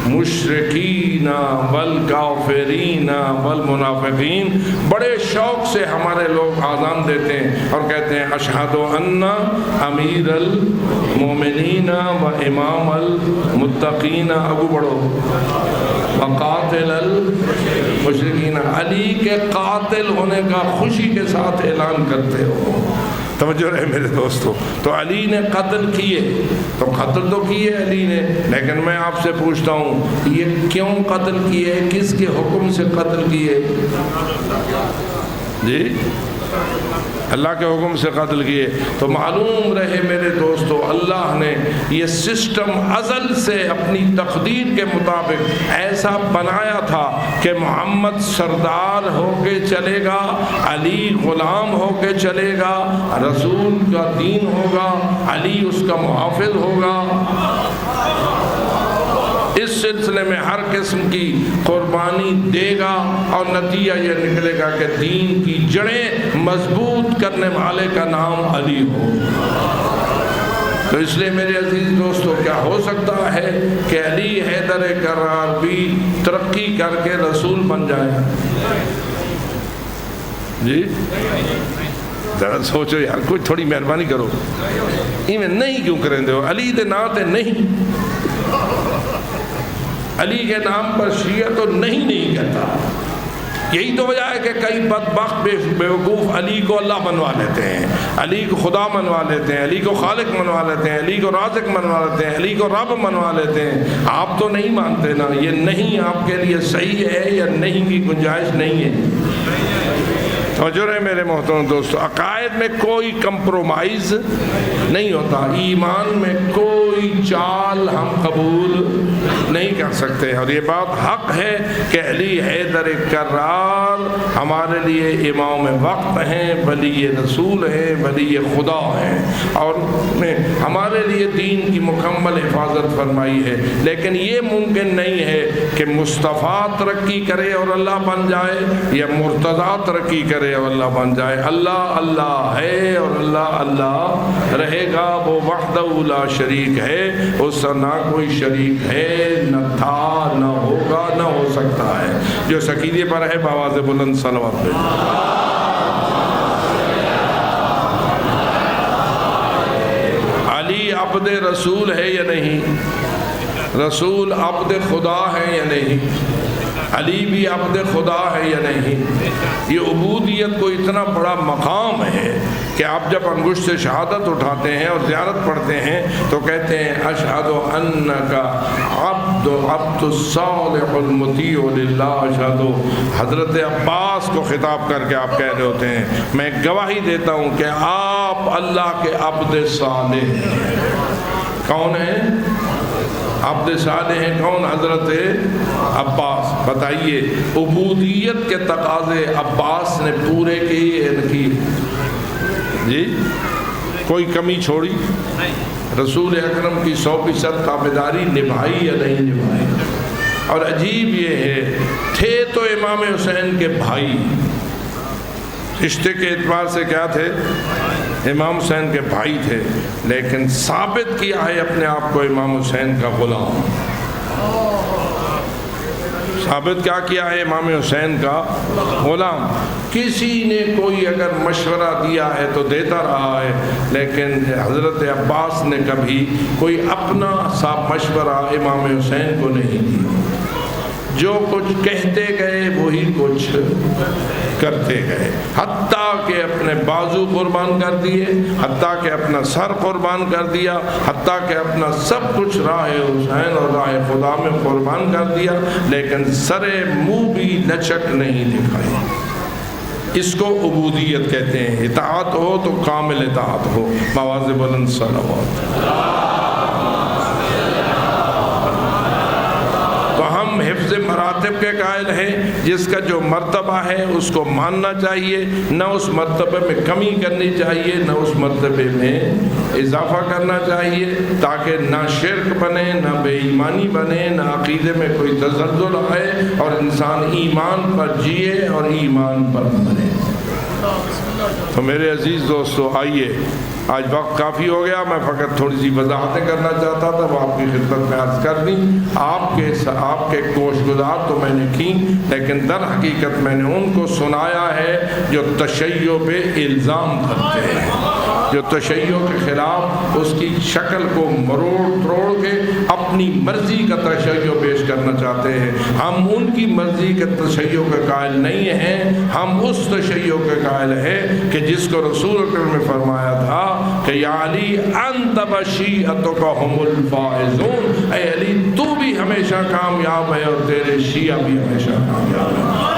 مشرکین والکافرین والمنافقین، بڑے شوق سے ہمارے لوگ آذان دیتے ہیں اور کہتے ہیں اشہد ان امیر المومنین و امام المتقین، آگو بڑھو، وقاتل المشرکین، علی کے قاتل ہونے کا خوشی کے ساتھ اعلان کرتے ہو۔ توجہ رہے میرے دوستو، تو علی نے قتل کیے، تو قتل تو کیے علی نے، لیکن میں آپ سے پوچھتا ہوں یہ کیوں قتل کیے، کس کے حکم سے قتل کیے؟ جی اللہ کے حکم سے قتل کیے۔ تو معلوم رہے میرے دوستو، اللہ نے یہ سسٹم ازل سے اپنی تقدیر کے مطابق ایسا بنایا تھا کہ محمد سردار ہو کے چلے گا، علی غلام ہو کے چلے گا، رسول کا دین ہوگا، علی اس کا محافظ ہوگا۔ اس سلسلے میں ہر قسم کی قربانی دے گا اور نتیجہ یہ نکلے گا کہ دین کی جڑیں مضبوط کرنے والے کا نام علی ہو۔ تو اس لیے میرے عزیز دوستو، کیا ہو سکتا ہے کہ علی حیدر کرار بھی ترقی کر کے رسول بن جائے؟ جی ذرا سوچو یار، کوئی تھوڑی مہربانی کرو، ایویں نہیں کیوں کریں دے ہو؟ علی دے نام تے نہیں، علی کے نام پر شیعہ تو نہیں کہتا۔ یہی تو وجہ ہے کہ کئی بدبخت بیوقوف علی کو اللہ منوا لیتے ہیں، علی کو خدا منوا لیتے ہیں، علی کو خالق منوا لیتے ہیں، علی کو رازق منوا لیتے ہیں، علی کو رب منوا لیتے ہیں۔ آپ تو نہیں مانتے نا، یہ نہیں آپ کے لیے صحیح ہے یا نہیں کی گنجائش نہیں ہے۔ توجہ رہے میرے محترم دوستو، عقائد میں کوئی کمپرومائز نہیں ہوتا، ایمان میں کوئی چال ہم قبول نہیں کر سکتے، اور یہ بات حق ہے کہ علی حیدر کرار ہمارے لیے امام وقت ہیں، ولی رسول ہیں، ولی خدا ہیں، اور نے ہمارے لیے دین کی مکمل حفاظت فرمائی ہے۔ لیکن یہ ممکن نہیں ہے کہ مصطفیٰ ترقی کرے اور اللہ بن جائے، یا مرتضیٰ ترقی کرے اور اللہ بن جائے۔ اللہ اللہ ہے اور اللہ اللہ رہے گا، وہ وحدہ لا شریک ہے، اس کا نہ کوئی شریک ہے، نہ تھا، نہ ہوگا، نہ ہو سکتا ہے۔ جو سکیدے پر ہے بآواز بلند صلوات پہ۔ علی عبد رسول ہے یا نہیں؟ رسول عبد خدا ہے یا نہیں؟ علی بھی عبد خدا ہے یا نہیں؟ یہ عبودیت کو اتنا بڑا مقام ہے کہ آپ جب انگشت سے شہادت اٹھاتے ہیں اور زیارت پڑھتے ہیں تو کہتے ہیں اشہد انک عبد الصالح المطیع للہ اشہد۔ حضرت عباس کو خطاب کر کے آپ کہہ رہے ہوتے ہیں میں گواہی دیتا ہوں کہ آپ اللہ کے عبد صالح ہیں۔ کون ہیں عبد صالح ہیں؟ کون؟ حضرت عباس۔ بتائیے عبودیت کے تقاضے عباس نے پورے کی جی کوئی کمی چھوڑی؟ رسول اکرم کی 100% تابعداری نبھائی یا نہیں نبھائی؟ اور عجیب یہ ہے، تھے تو امام حسین کے بھائی، رشتے کے اعتبار سے کیا تھے؟ امام حسین کے بھائی تھے، لیکن ثابت کیا ہے اپنے آپ کو امام حسین کا غلام۔ ثابت کیا ہے؟ امام حسین کا غلام۔ کسی نے کوئی اگر مشورہ دیا ہے تو دیتا رہا ہے، لیکن حضرت عباس نے کبھی کوئی اپنا سا مشورہ امام حسین کو نہیں دیا۔ جو کچھ کہتے گئے وہی کچھ کرتے گئے، حتیٰ کہ اپنے بازو قربان کر دیے، حتیٰ کہ اپنا سر قربان کر دیا، حتیٰ کہ اپنا سب کچھ راہ حسین اور راہ خدا میں قربان کر دیا، لیکن سر منہ بھی لچک نہیں دکھائی۔ اس کو عبودیت کہتے ہیں۔ اطاعت ہو تو کامل اطاعت ہو۔ آواز بلند صلوات۔ حفظ مراتب کے قائل ہیں، جس کا جو مرتبہ ہے اس کو ماننا چاہیے، نہ اس مرتبے میں کمی کرنی چاہیے، نہ اس مرتبے میں اضافہ کرنا چاہیے، تاکہ نہ شرک بنے، نہ بے ایمانی بنے، نہ عقیدے میں کوئی تزلزل آئے، اور انسان ایمان پر جیے اور ایمان پر مرے۔ تو میرے عزیز دوستو آئیے، آج وقت کافی ہو گیا، میں فقط تھوڑی سی وضاحتیں کرنا چاہتا تھا، وہ آپ کی خدمت میں عرض کر دیں۔ آپ کے گوش گزار تو میں نے کی، لیکن در حقیقت میں نے ان کو سنایا ہے جو تشیع پہ الزام کرتے ہیں، جو تشیع کے خلاف اس کی شکل کو مروڑ تروڑ کے اپنی مرضی کا تشیع پیش کرنا چاہتے ہیں۔ ہم ان کی مرضی کے تشیع کے قائل نہیں ہیں، ہم اس تشیع کے قائل ہیں کہ جس کو رسول اکرم نے فرمایا تھا کہ یا علی انت بشیعتک هم الفائزون، اے علی تو بھی ہمیشہ کامیاب ہے اور تیرے شیعہ بھی ہمیشہ کامیاب ہے۔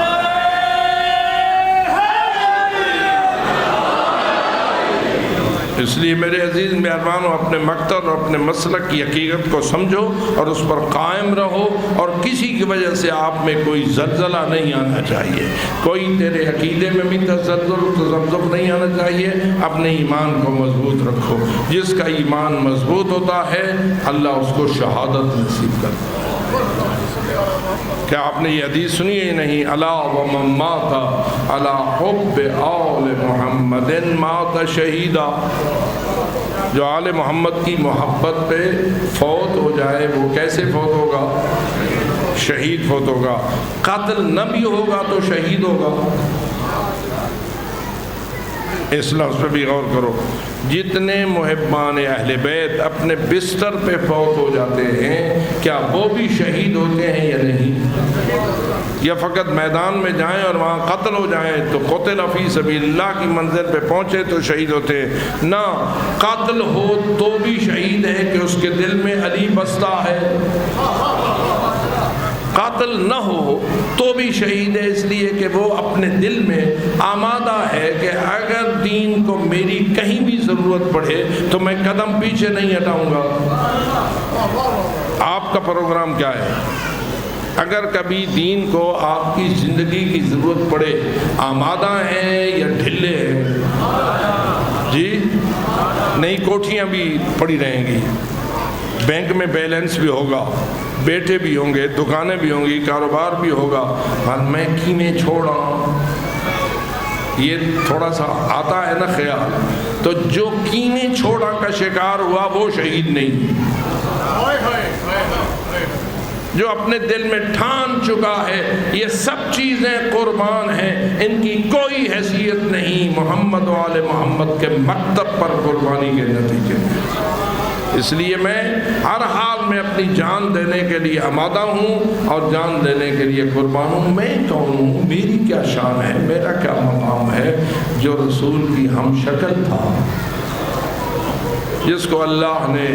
اس لیے میرے عزیز مہربانوں، اپنے مقصد اور اپنے مسلک کی حقیقت کو سمجھو اور اس پر قائم رہو، اور کسی کی وجہ سے آپ میں کوئی زلزلہ نہیں آنا چاہیے، کوئی تیرے عقیدے میں بھی تزلزل تذبذب نہیں آنا چاہیے۔ اپنے ایمان کو مضبوط رکھو، جس کا ایمان مضبوط ہوتا ہے اللہ اس کو شہادت نصیب کرتا ہے۔ کیا آپ نے یہ حدیث سنی ہے؟ نہیں، الا ومن مات علی حب آل محمد مات شہیدا، جو آل محمد کی محبت پہ فوت ہو جائے وہ کیسے فوت ہوگا؟ شہید فوت ہوگا۔ قتل نہ بھی ہوگا تو شہید ہوگا۔ اس لفظ پہ بھی غور کرو، جتنے محبان اہل بیت اپنے بستر پہ فوت ہو جاتے ہیں کیا وہ بھی شہید ہوتے ہیں یا نہیں؟ یا فقط میدان میں جائیں اور وہاں قتل ہو جائیں تو قتل فی سبیل اللہ کی منزل پہ پہنچے تو شہید ہوتے ہیں؟ نہ، قتل ہو تو بھی شہید ہے کہ اس کے دل میں علی بستا ہے، قاتل نہ ہو تو بھی شہید ہے، اس لیے کہ وہ اپنے دل میں آمادہ ہے کہ اگر دین کو میری کہیں بھی ضرورت پڑے تو میں قدم پیچھے نہیں ہٹاؤں گا۔ آپ کا پروگرام کیا ہے؟ اگر کبھی دین کو آپ کی زندگی کی ضرورت پڑے، آمادہ ہیں یا ڈھلے ہیں؟ جی نئی کوٹھیاں بھی پڑی رہیں گی، بینک میں بیلنس بھی ہوگا، بیٹے بھی ہوں گے، دکانیں بھی ہوں گی، کاروبار بھی ہوگا، اور میں کینے چھوڑا، یہ تھوڑا سا آتا ہے نا خیال۔ تو جو کینے چھوڑا کا شکار ہوا وہ شہید نہیں، جو اپنے دل میں ٹھان چکا ہے یہ سب چیزیں قربان ہیں، ان کی کوئی حیثیت نہیں محمد و آل محمد کے مکتب پر قربانی کے نتیجے میں۔ اس لیے میں ہر حال میں اپنی جان دینے کے لیے آمادہ ہوں اور جان دینے کے لیے قربان ہوں۔ میں کون ہوں؟ میری کیا شان ہے؟ میرا کیا مقام ہے؟ جو رسول کی ہم شکل تھا، جس کو اللہ نے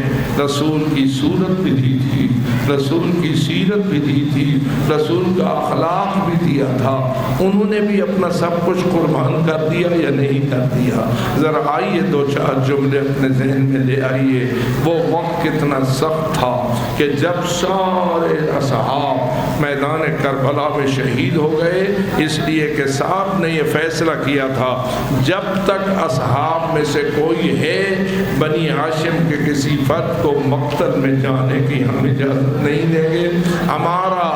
رسول کی صورت بھی دی تھی، رسول کی سیرت بھی دی تھی، رسول کا اخلاق بھی دیا تھا، انہوں نے بھی اپنا سب کچھ قربان کر دیا یا نہیں کر دیا؟ ذرا آئیے دو چار جملے اپنے ذہن میں لے آئیے۔ وہ وقت کتنا سخت تھا کہ جب سارے اصحاب میدان کربلا میں شہید ہو گئے، اس لیے کہ صاحب نے یہ فیصلہ کیا تھا جب تک اصحاب میں سے کوئی ہے بنی ہاشم کے کسی فرد کو مقتل میں جانے کی ہم اجازت نہیں دیں گے۔ ہمارا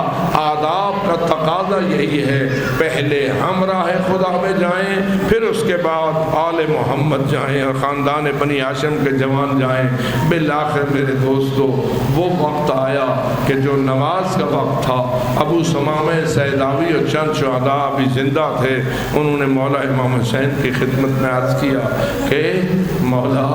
آداب کا تقاضا یہی ہے، پہلے ہم راہ خدا میں جائیں، پھر اس کے بعد آل محمد جائیں اور خاندان بنی ہاشم کے جوان جائیں۔ بالآخر میرے دوستو وہ وقت آیا کہ جو نماز کا وقت تھا، ابو ثمامہ سیداوی اور چند شہداء بھی زندہ تھے، انہوں نے مولا امام حسین کی خدمت میں عرض کیا کہ مولا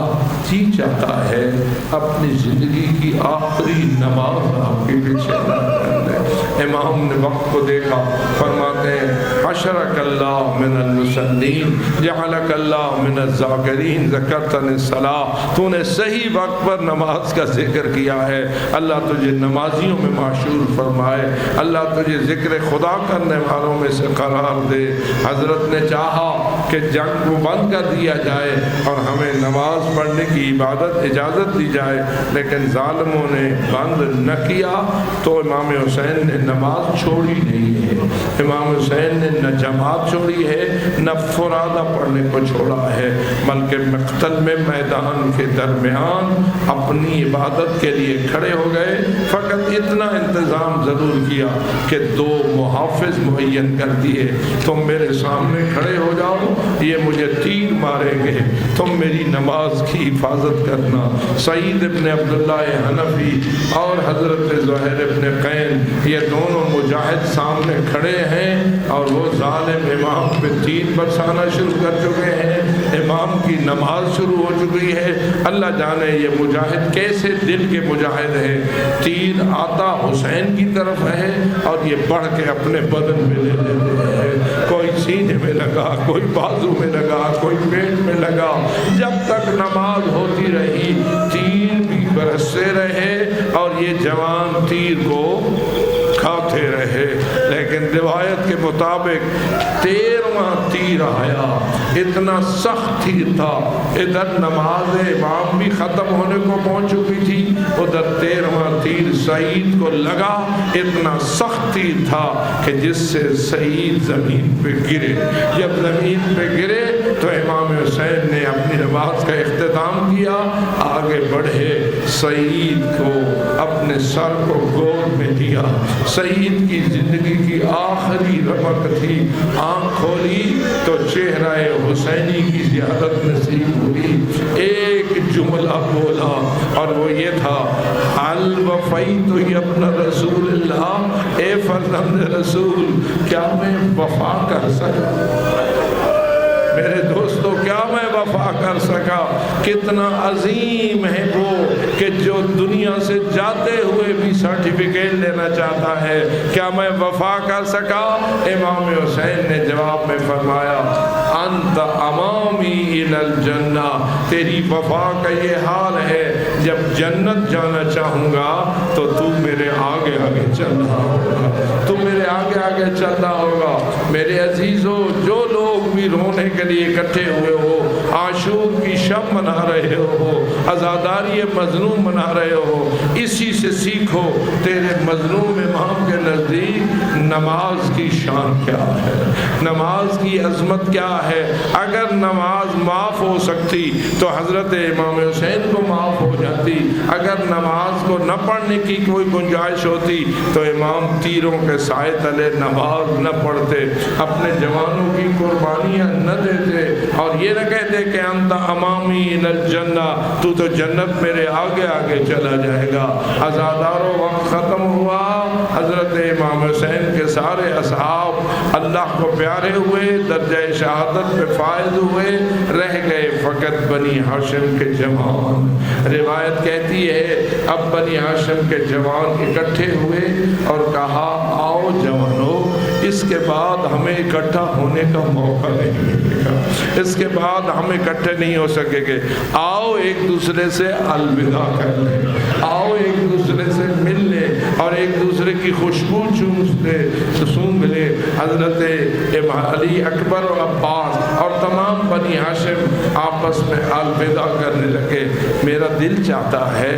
جی چاہتا ہے اپنی زندگی کی آخری نماز آپ کے پیچھے کرنے۔ امام نے وقت کو دیکھا، فرماتے ہیں حشرک اللہ من المصلین جعلک اللہ من الذاکرین ذکرتنی الصلاۃ، تو نے صحیح وقت پر نماز کا ذکر کیا ہے، اللہ تجھے نمازیوں میں معشور فرمائے، اللہ تجھے ذکر خدا کرنے والوں میں سے قرار دے۔ حضرت نے چاہا کہ جنگ کو بند کر دیا جائے اور ہمیں نماز پڑھنے کی عبادت اجازت دی جائے، لیکن ظالموں نے بند نہ کیا تو امام حسین نے نماز چھوڑی نہیں ہے۔ امام حسین نے نہ جماعت چھوڑی ہے نہ فرادہ پڑھنے کو چھوڑا ہے، بلکہ مقتل میں میدان کے درمیان اپنی عبادت کے لیے کھڑے ہو گئے۔ فقط اتنا انتظام ضرور کیا کہ 2 محافظ معین کر دیے، تم میرے سامنے کھڑے ہو جاؤ، یہ مجھے تیر ماریں گے، تم میری نماز کی حفاظت کرنا۔ سعید ابن عبداللہ حنفی اور حضرت زہیر ابن قین یہ دونوں مجاہد سامنے کھڑے ہیں اور وہ ظالم امام پہ تیر برسانا شروع کر چکے ہیں، امام کی نماز شروع ہو چکی ہے۔ اللہ جانے یہ مجاہد کیسے دل کے مجاہد ہیں، تیر آتا حسین کی طرف ہے اور یہ بڑھ کے اپنے بدن میں لے لیتے ہیں، کوئی سینے میں لگا، کوئی بازو میں لگا، کوئی پیٹ میں لگا، جب تک نماز ہوتی رہی تیر بھی برستے رہے اور یہ جوان تیر کو کھاتے رہے۔ لیکن روایت کے مطابق 13واں تیر آیا، اتنا سخت تیر تھا، ادھر نماز امام بھی ختم ہونے کو پہنچ چکی تھی، ادھر 13واں تیر سعید کو لگا، اتنا سخت تیر تھا کہ جس سے سعید زمین پہ گرے۔ جب زمین پہ گرے تو امام حسین نے اپنی نماز کا اختتام کیا، آگے بڑھے، سعید کو اپنے سر کو گود میں دیا۔ سعید کی زندگی کی آخری رمق تھی، آنکھ کھولی تو چہرہ حسینی کی زیادت نصیب ہوئی۔ ایک جملہ بولا اور وہ یہ تھا، حل وفیت ابن رسول اللہ، اے فرزند رسول، کیا میں وفا کر سکا؟ میرے دوستو، کیا میں وفا کر سکا؟ کتنا عظیم ہے وہ کہ جو دنیا سے جاتے ہوئے بھی سرٹیفکیٹ لینا چاہتا ہے، کیا میں وفا کر سکا؟ امام حسین نے جواب میں فرمایا، انت امامی الی الجنہ، تیری وفا کا یہ حال ہے، جب جنت جانا چاہوں گا تو تو میرے آگے آگے چل رہا ہوگا، تو میرے آگے آگے چل رہا ہوگا۔ میرے عزیزو، جو لوگ بھی رونے کے لیے اکٹھے ہوئے ہو، عاشور کی شب منا رہے ہو، عزاداری مظلوم منا رہے ہو، اسی سے سیکھو تیرے مظلوم امام کے نزدیک نماز کی شان کیا ہے، نماز کی عظمت کیا ہے۔ اگر نماز معاف ہو سکتی تو حضرت امام حسین کو معاف ہو جاتی، اگر نماز کو نہ پڑھنے کی کوئی گنجائش ہوتی تو امام تیروں کے سائے تلے نماز نہ پڑھتے، اپنے جوانوں کی قربانیاں نہ دیتے اور یہ نہ کہتے کہ انت امامی الی الجنہ، تو جنت میرے آگے آگے چلا جائے گا۔ عزاداروں، وقت ختم ہوا، حضرت امام حسین کے سارے اصحاب اللہ کو پیارے ہوئے، درجہ شہادت پہ فائز ہوئے، رہ گئے فقط بنی ہاشم کے جوان۔ روایت کہتی ہے اب بنی ہاشم کے جوان اکٹھے ہوئے اور کہا، آؤ جوانو، اس کے بعد ہمیں اکٹھا ہونے کا موقع نہیں ملے گا، اس کے بعد ہم اکٹھے نہیں ہو سکیں گے، آؤ ایک دوسرے سے الوداع کر لیں، آؤ ایک دوسرے سے مل لیں اور ایک دوسرے کی خوشبو سونگھ لے۔ حضرت علی اکبر اور عباس اور تمام بنی ہاشم آپس میں الوداع کرنے لگے۔ میرا دل چاہتا ہے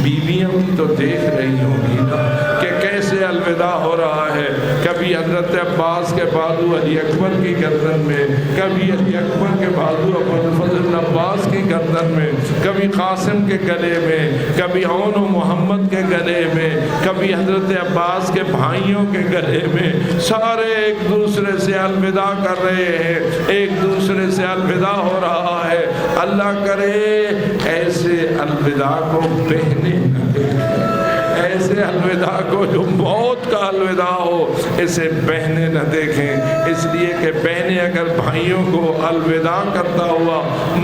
بیویاں بھی تو دیکھ رہی ہوں گی نا کہ کیسے الوداع ہو رہا ہے، کبھی حضرت عباس کے بازو علی اکبر کی گردن میں، کبھی علی اکبر کے بازو ابوالفضل عباس کی گردن میں، کبھی قاسم کے گلے میں، کبھی عون و محمد کے گلے میں، کبھی حضرت عباس کے بھائیوں کے گلے میں، سارے ایک دوسرے سے الوداع کر رہے ہیں، ایک دوسرے سے الوداع ہو رہا ہے۔ اللہ کرے ایسے الوداع کو بہنیں نہ دیکھیں، ایسے الوداع کو جو موت کا الوداع ہو اسے بہنیں نہ دیکھیں، اس لیے کہ بہنیں اگر بھائیوں کو الوداع کرتا ہوا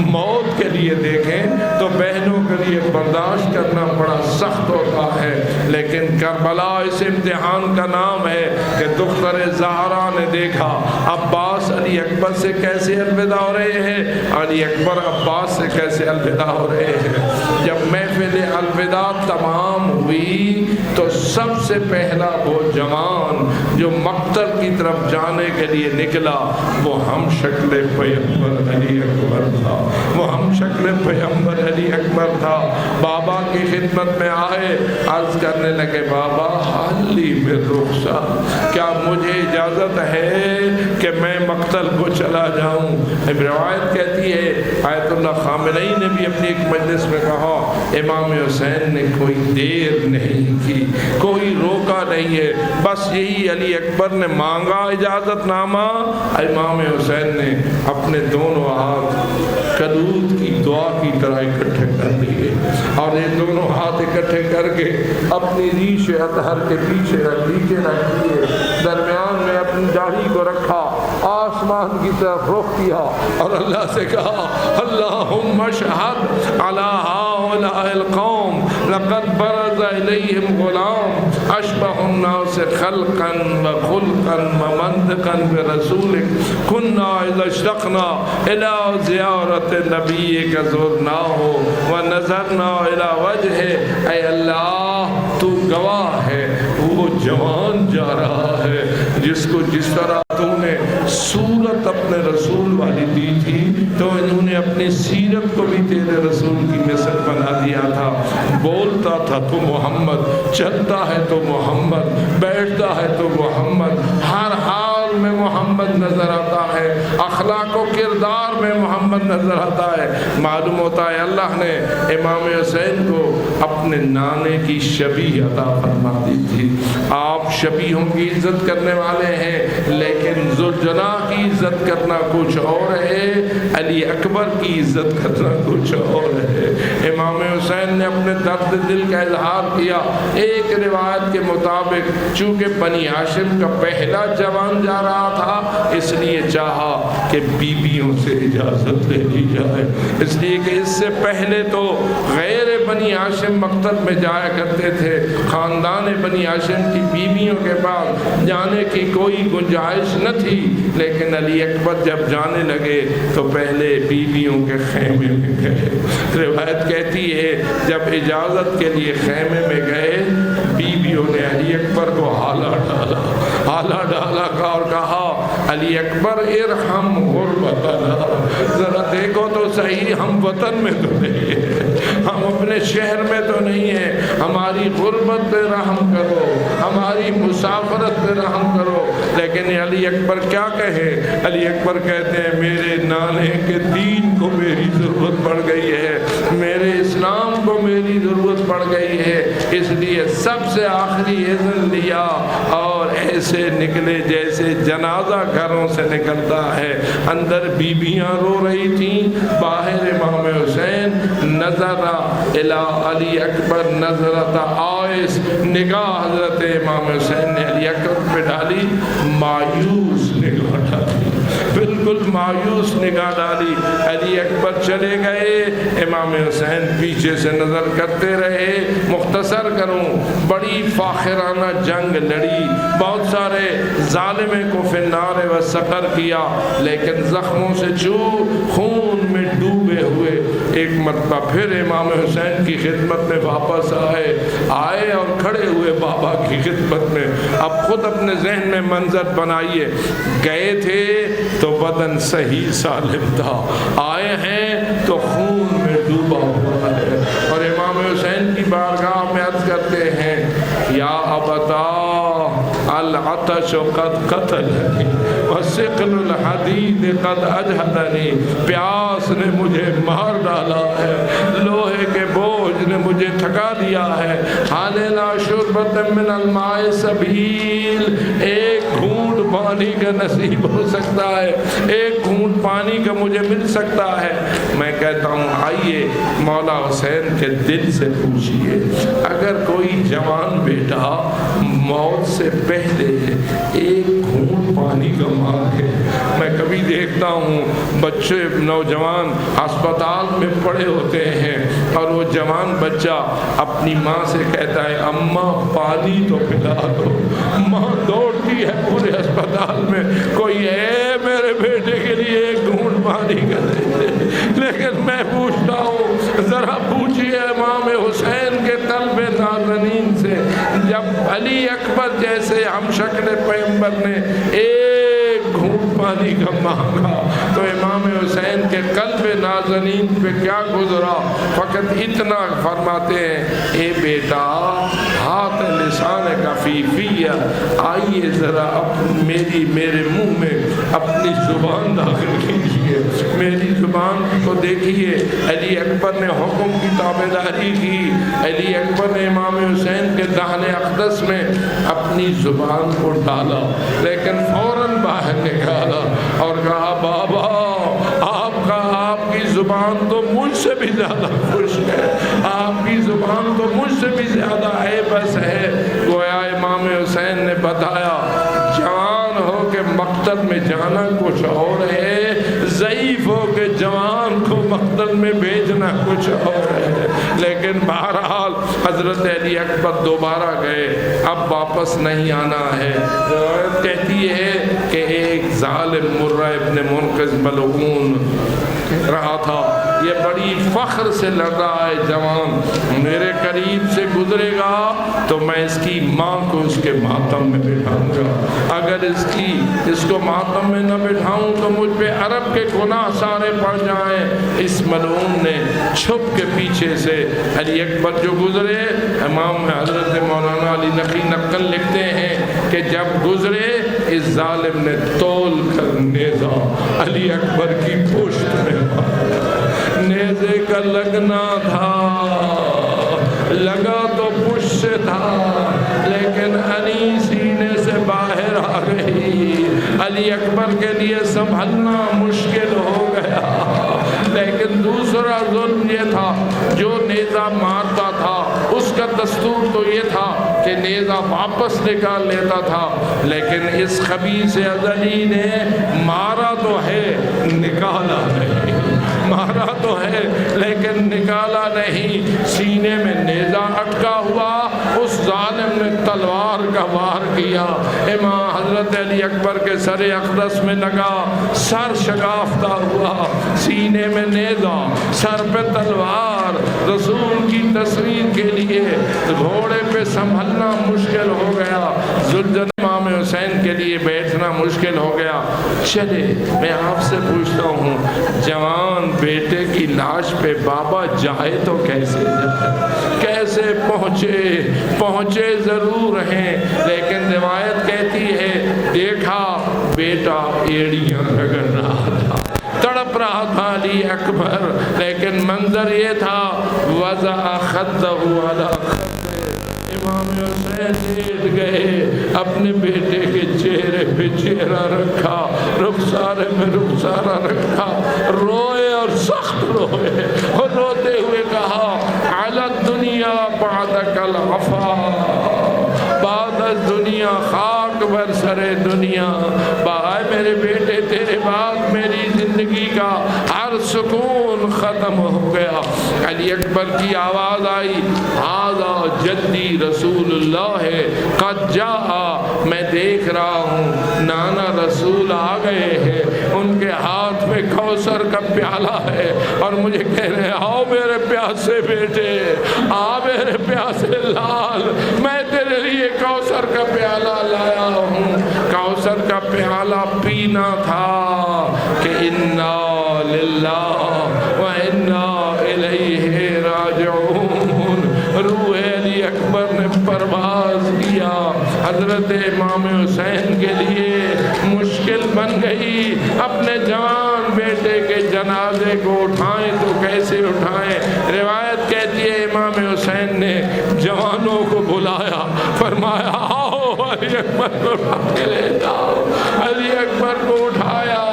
موت کے لیے دیکھیں تو بہنوں کے لیے برداشت کرنا بڑا سخت ہوتا ہے۔ لیکن کربلا اس امتحان کا نام ہے کہ دختر زہرا نے دیکھا عباس علی اکبر سے کیسے الوداع ہو رہے ہیں، علی اکبر عباس سے کیسے الوداع ہو رہے ہیں۔ جب محفل محفل الوداع تمام ہوئی تو سب سے پہلا وہ جوان جو مقتل کی طرف جانے کے لیے نکلا وہ ہم شکل پیغمبر علی اکبر تھا، وہ ہم شکل پیغمبر علی اکبر تھا۔ بابا کی خدمت میں آئے، عرض کرنے لگے بابا حالی بالرخصت، کیا مجھے اجازت ہے کہ میں مقتل کو چلا جاؤں؟ روایت کہتی ہے آیت اللہ خامنئی نے بھی اپنی ایک مجلس میں کہا امام حسین نے کوئی دیر نہیں کی، کوئی روکا نہیں ہے، بس یہی علی اکبر نے مانگا اجازت نامہ، امام حسین نے اپنے دونوں ہاتھ قنوت کی دعا کی طرح اکٹھے کر دیے اور یہ دونوں ہاتھ اکٹھے کر کے اپنی ریش اطہر کے پیچھے رکھ دیے، درمیان میں اپنی داڑھی کو رکھا، آسمان کی طرف رخ کیا اور اللہ سے کہا اللہم اشہد علی ہؤلاء القوم لقد برز الیہم غلام اشبہ الناس خلقا وخلقا ومنطقا برسولک کنا اذا اشتقنا الی زیارت نبیک زرناہ ونظرنا الی وجہ، اے اللہ تو گواہ ہے وہ جوان جا رہا ہے جس کو جس طرح تو نے صورت اپنے رسول والی دی تھی تو انہوں نے اپنی سیرت کو بھی تیرے رسول کی مثل بنا دیا تھا، بولتا تھا تو محمد، چلتا ہے تو محمد، بیٹھتا ہے تو محمد، ہر حال میں محمد نظر آتا ہے، اخلاق و کردار میں محمد نظر آتا ہے۔ معلوم ہوتا ہے اللہ نے امام حسین کو اپنے نانے کی شبیہ عطا فرما دی تھی۔ آپ شبیہوں کی عزت کرنے والے ہیں لیکن ذوالجناح کی عزت کرنا کچھ اور ہے، علی اکبر کی عزت کرنا کچھ اور ہے۔ امام حسین نے اپنے درد دل کا اظہار کیا، ایک روایت کے مطابق چونکہ بنی ہاشم کا پہلا جوان جا رہا تھا اس لیے چاہا کہ بیویوں سے اجازت لے لی جائے، اس لیے کہ اس سے پہلے تو غیر بنی ہاشم مقتل میں جایا کرتے تھے، خاندان بنی ہاشم کی بیویوں کے پاس جانے کی کوئی گنجائش نہ تھی، لیکن علی اکبر جب جانے لگے تو پہلے بیویوں کے خیمے میں گئے۔ روایت کہتی ہے جب اجازت کے لیے خیمے میں گئے بیویوں نے علی اکبر کو حالا ڈالا اور کہا علی اکبر ارحم غربتنا، ذرا دیکھو تو صحیح ہم وطن میں تو نہیں ہیں، ہم اپنے شہر میں تو نہیں ہیں، ہماری غربت پہ رحم کرو، ہماری مسافرت پہ رحم کرو۔ لیکن علی اکبر کیا کہے؟ علی اکبر کہتے ہیں میرے نانے کے دین کو میری ضرورت پڑ گئی ہے، میرے اسلام کو میری ضرورت پڑ گئی ہے، اس لیے سب سے آخری اذن لیا اور ایسے نکلے جیسے جنازہ گھروں سے نکلتا ہے۔ اندر بیویاں رو رہی تھیں، باہر امام حسین نظر الی علی اکبر نظرت آئس، نگاہ حضرت امام حسین نے علی اکبر پہ ڈالی، مایوس نگاہ ڈالی، بالکل مایوس نگاہ ڈالی۔ علی اکبر چلے گئے، امام حسین پیچھے سے نظر کرتے رہے۔ مختصر کروں، بڑی فاخرانہ جنگ لڑی، بہت سارے ظالمیں کو فنار و سقر کیا، لیکن زخموں سے خون میں ڈوبے ہوئے ایک مرتبہ پھر امام حسین کی خدمت میں واپس آئے اور کھڑے ہوئے بابا کی خدمت میں۔ اب خود اپنے ذہن میں منظر بنائیے، گئے تھے تو بدن صحیح سالم تھا، آئے ہیں تو خون میں ڈوبا ہوا ہے، اور امام حسین کی بارگاہ میں عرض کرتے ہیں یا ابتا العطش قد قتلنی وثقل الحدید قد اجہدنی، پیاس نے مجھے مار ڈالا ہے، لوہے کے بوجھ نے مجھے تھکا دیا ہے، حالنا شربت من الماء سبیل، ایک گھونٹ پانی کا نصیب ہو سکتا ہے، ایک گھونٹ پانی کا مجھے مل سکتا ہے۔ میں کہتا ہوں آئیے مولا حسین کے دل سے پوچھئے، اگر کوئی جوان بیٹا موت سے پہلے ایک گھونٹ پانی کا مانگے، میں کبھی دیکھتا ہوں بچے نوجوان ہسپتال میں پڑے ہوتے ہیں اور وہ جوان بچہ اپنی ماں سے کہتا ہے اماں پانی تو پلا دو، ماں دوڑ ہوتی ہے پورے اسپتال میں، کوئی ہے میرے بیٹے کے لیے ایک گھونٹ پانی کا دے دے، لیکن میں پوچھتا ہوں ذرا پوچھئے امام حسین کے قلب نازنین سے، جب علی اکبر جیسے ہم شکل پیغمبر نے ایک گھونٹ پانی کا مانگا تو امام حسین کے قلب نازنین پہ کیا گزرا؟ فقط اتنا فرماتے ہیں، اے بیٹا ہاتھ لسان کفیفیہ، آئیے ذرا میرے منہ میں اپنی زبان داخل کیجیے، میری زبان کو دیکھیے۔ علی اکبر نے حکم کی تابعداری کی، علی اکبر نے امام حسین کے دہن اقدس میں اپنی زبان کو ڈالا، لیکن فوراً باہر نکالا اور کہا بابا آپ کی زبان تو مجھ سے بھی زیادہ خوش ہے، آپ کی زبان تو مجھ سے بھی زیادہ بس ہے۔ گویا امام حسین نے بتایا جوان ہو کے مقتل میں جانا کچھ اور ہے، ضعیف ہو کے جوان کو مقتل میں بھیجنا کچھ اور ہے۔ لیکن بہرحال حضرت علی اکبر دوبارہ گئے، اب واپس نہیں آنا ہے۔ روایت کہتی ہے کہ ایک ظالم مرہ ابن منقذ ملعون رہا تھا، یہ بڑی فخر سے لڑ رہا ہے جوان، میرے قریب سے گزرے گا تو میں اس کی ماں کو اس کے ماتم میں بٹھاؤں گا، اگر اس کو ماتم میں نہ بٹھاؤں تو مجھ پہ عرب کے گناہ سارے پڑ جائیں۔ اس ملعون نے چھپ کے پیچھے سے علی اکبر جو گزرے، امام حضرت مولانا علی نقی نقل لکھتے ہیں کہ جب گزرے اس ظالم نے تول کر نیزہ علی اکبر کی پشت میں مارا، نیزے کا لگنا تھا، لگا تو پشت سے تھا لیکن علی سینے سے باہر آ گئی، علی اکبر کے لیے سنبھلنا مشکل ہو گیا۔ لیکن دوسرا ظلم یہ تھا، جو نیزہ مارتا تھا اس کا دستور تو یہ تھا کہ نیزہ واپس نکال لیتا تھا، لیکن اس خبیث ازلی نے مارا تو ہے نکالا نہیں، مارا تو ہے لیکن نکالا نہیں، سینے میں نیزہ اٹکا ہوا، اس ظالم نے تلوار کا وار کیا، امام حضرت علی اکبر کے سر اقدس میں لگا، سر شگافتہ ہوا، سینے میں نیزہ، سر پہ تلوار، رسول کی تصویر کے لیے گھوڑے پہ سنبھلنا مشکل ہو گیا، ذوالجلال امام حسین کے لیے بیٹھنا مشکل ہو گیا۔ چلے میں آپ سے پوچھتا ہوں، جوان بیٹے کی لاش پہ بابا جائے تو کیسے جائے، کیسے پہنچے ضرور ہیں، لیکن روایت کہتی ہے دیکھا بیٹا ایڑیاں رگڑ رہا تھا، تڑپ رہا تھا علی اکبر، لیکن منظر یہ تھا وضع خدہ علی خدہ، امام حسین لیٹ گئے، اپنے بیٹے کے چہرے پہ چہرہ رکھا، رخسارے میں رخسارہ رکھا، روئے اور سخت روئے، اور روتے ہوئے کہا علی الدنیا بعدک العفا، بعد از دنیا خاک بر سر دنیا، بھائی میرے بیٹے تیرے بعد میری زندگی کا ہر سکون ختم ہو گیا۔ علی اکبر کی آواز آئی ھذا جدی رسول اللہ قد جاء، میں دیکھ رہا ہوں نانا رسول آ گئے ہیں، ان کے ہاتھ میں کوثر کا پیالہ ہے اور مجھے کہہ رہے ہیں آؤ میرے پیاسے بیٹے، آ میرے پیاسے لال، میں تیرے لیے کوثر کا پیالہ لایا ہوں۔ کوثر کا پیالہ پینا تھا کہ انا للہ و انا الیہ راجعون، روح علی اکبر نے پرواز کیا، حضرت امام حسین کے لیے مشکل بن گئی، اپنے جوان بیٹے کے جنازے کو اٹھائیں تو کیسے اٹھائیں۔ روایت کہتی ہے امام حسین نے جوانوں کو بلایا، فرمایا آؤ علی اکبر کو اٹھا کے لے جاؤ، علی اکبر کو اٹھایا،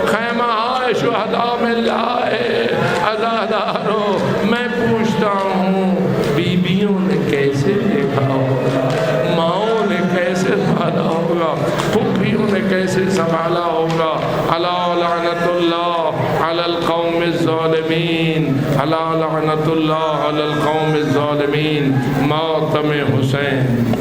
خیمہ شہداء میں لائے، عزاداروں میں پوچھتا ہوں بیویوں نے کیسے دیکھا ہوگا، ماؤں نے کیسے سنبھالا ہوگا، پھوپھیوں نے کیسے سنبھالا ہوگا۔ الا لعنت اللہ علی القوم الظالمین، الا لعنت اللہ علی القوم الظالمین، ماتم حسین۔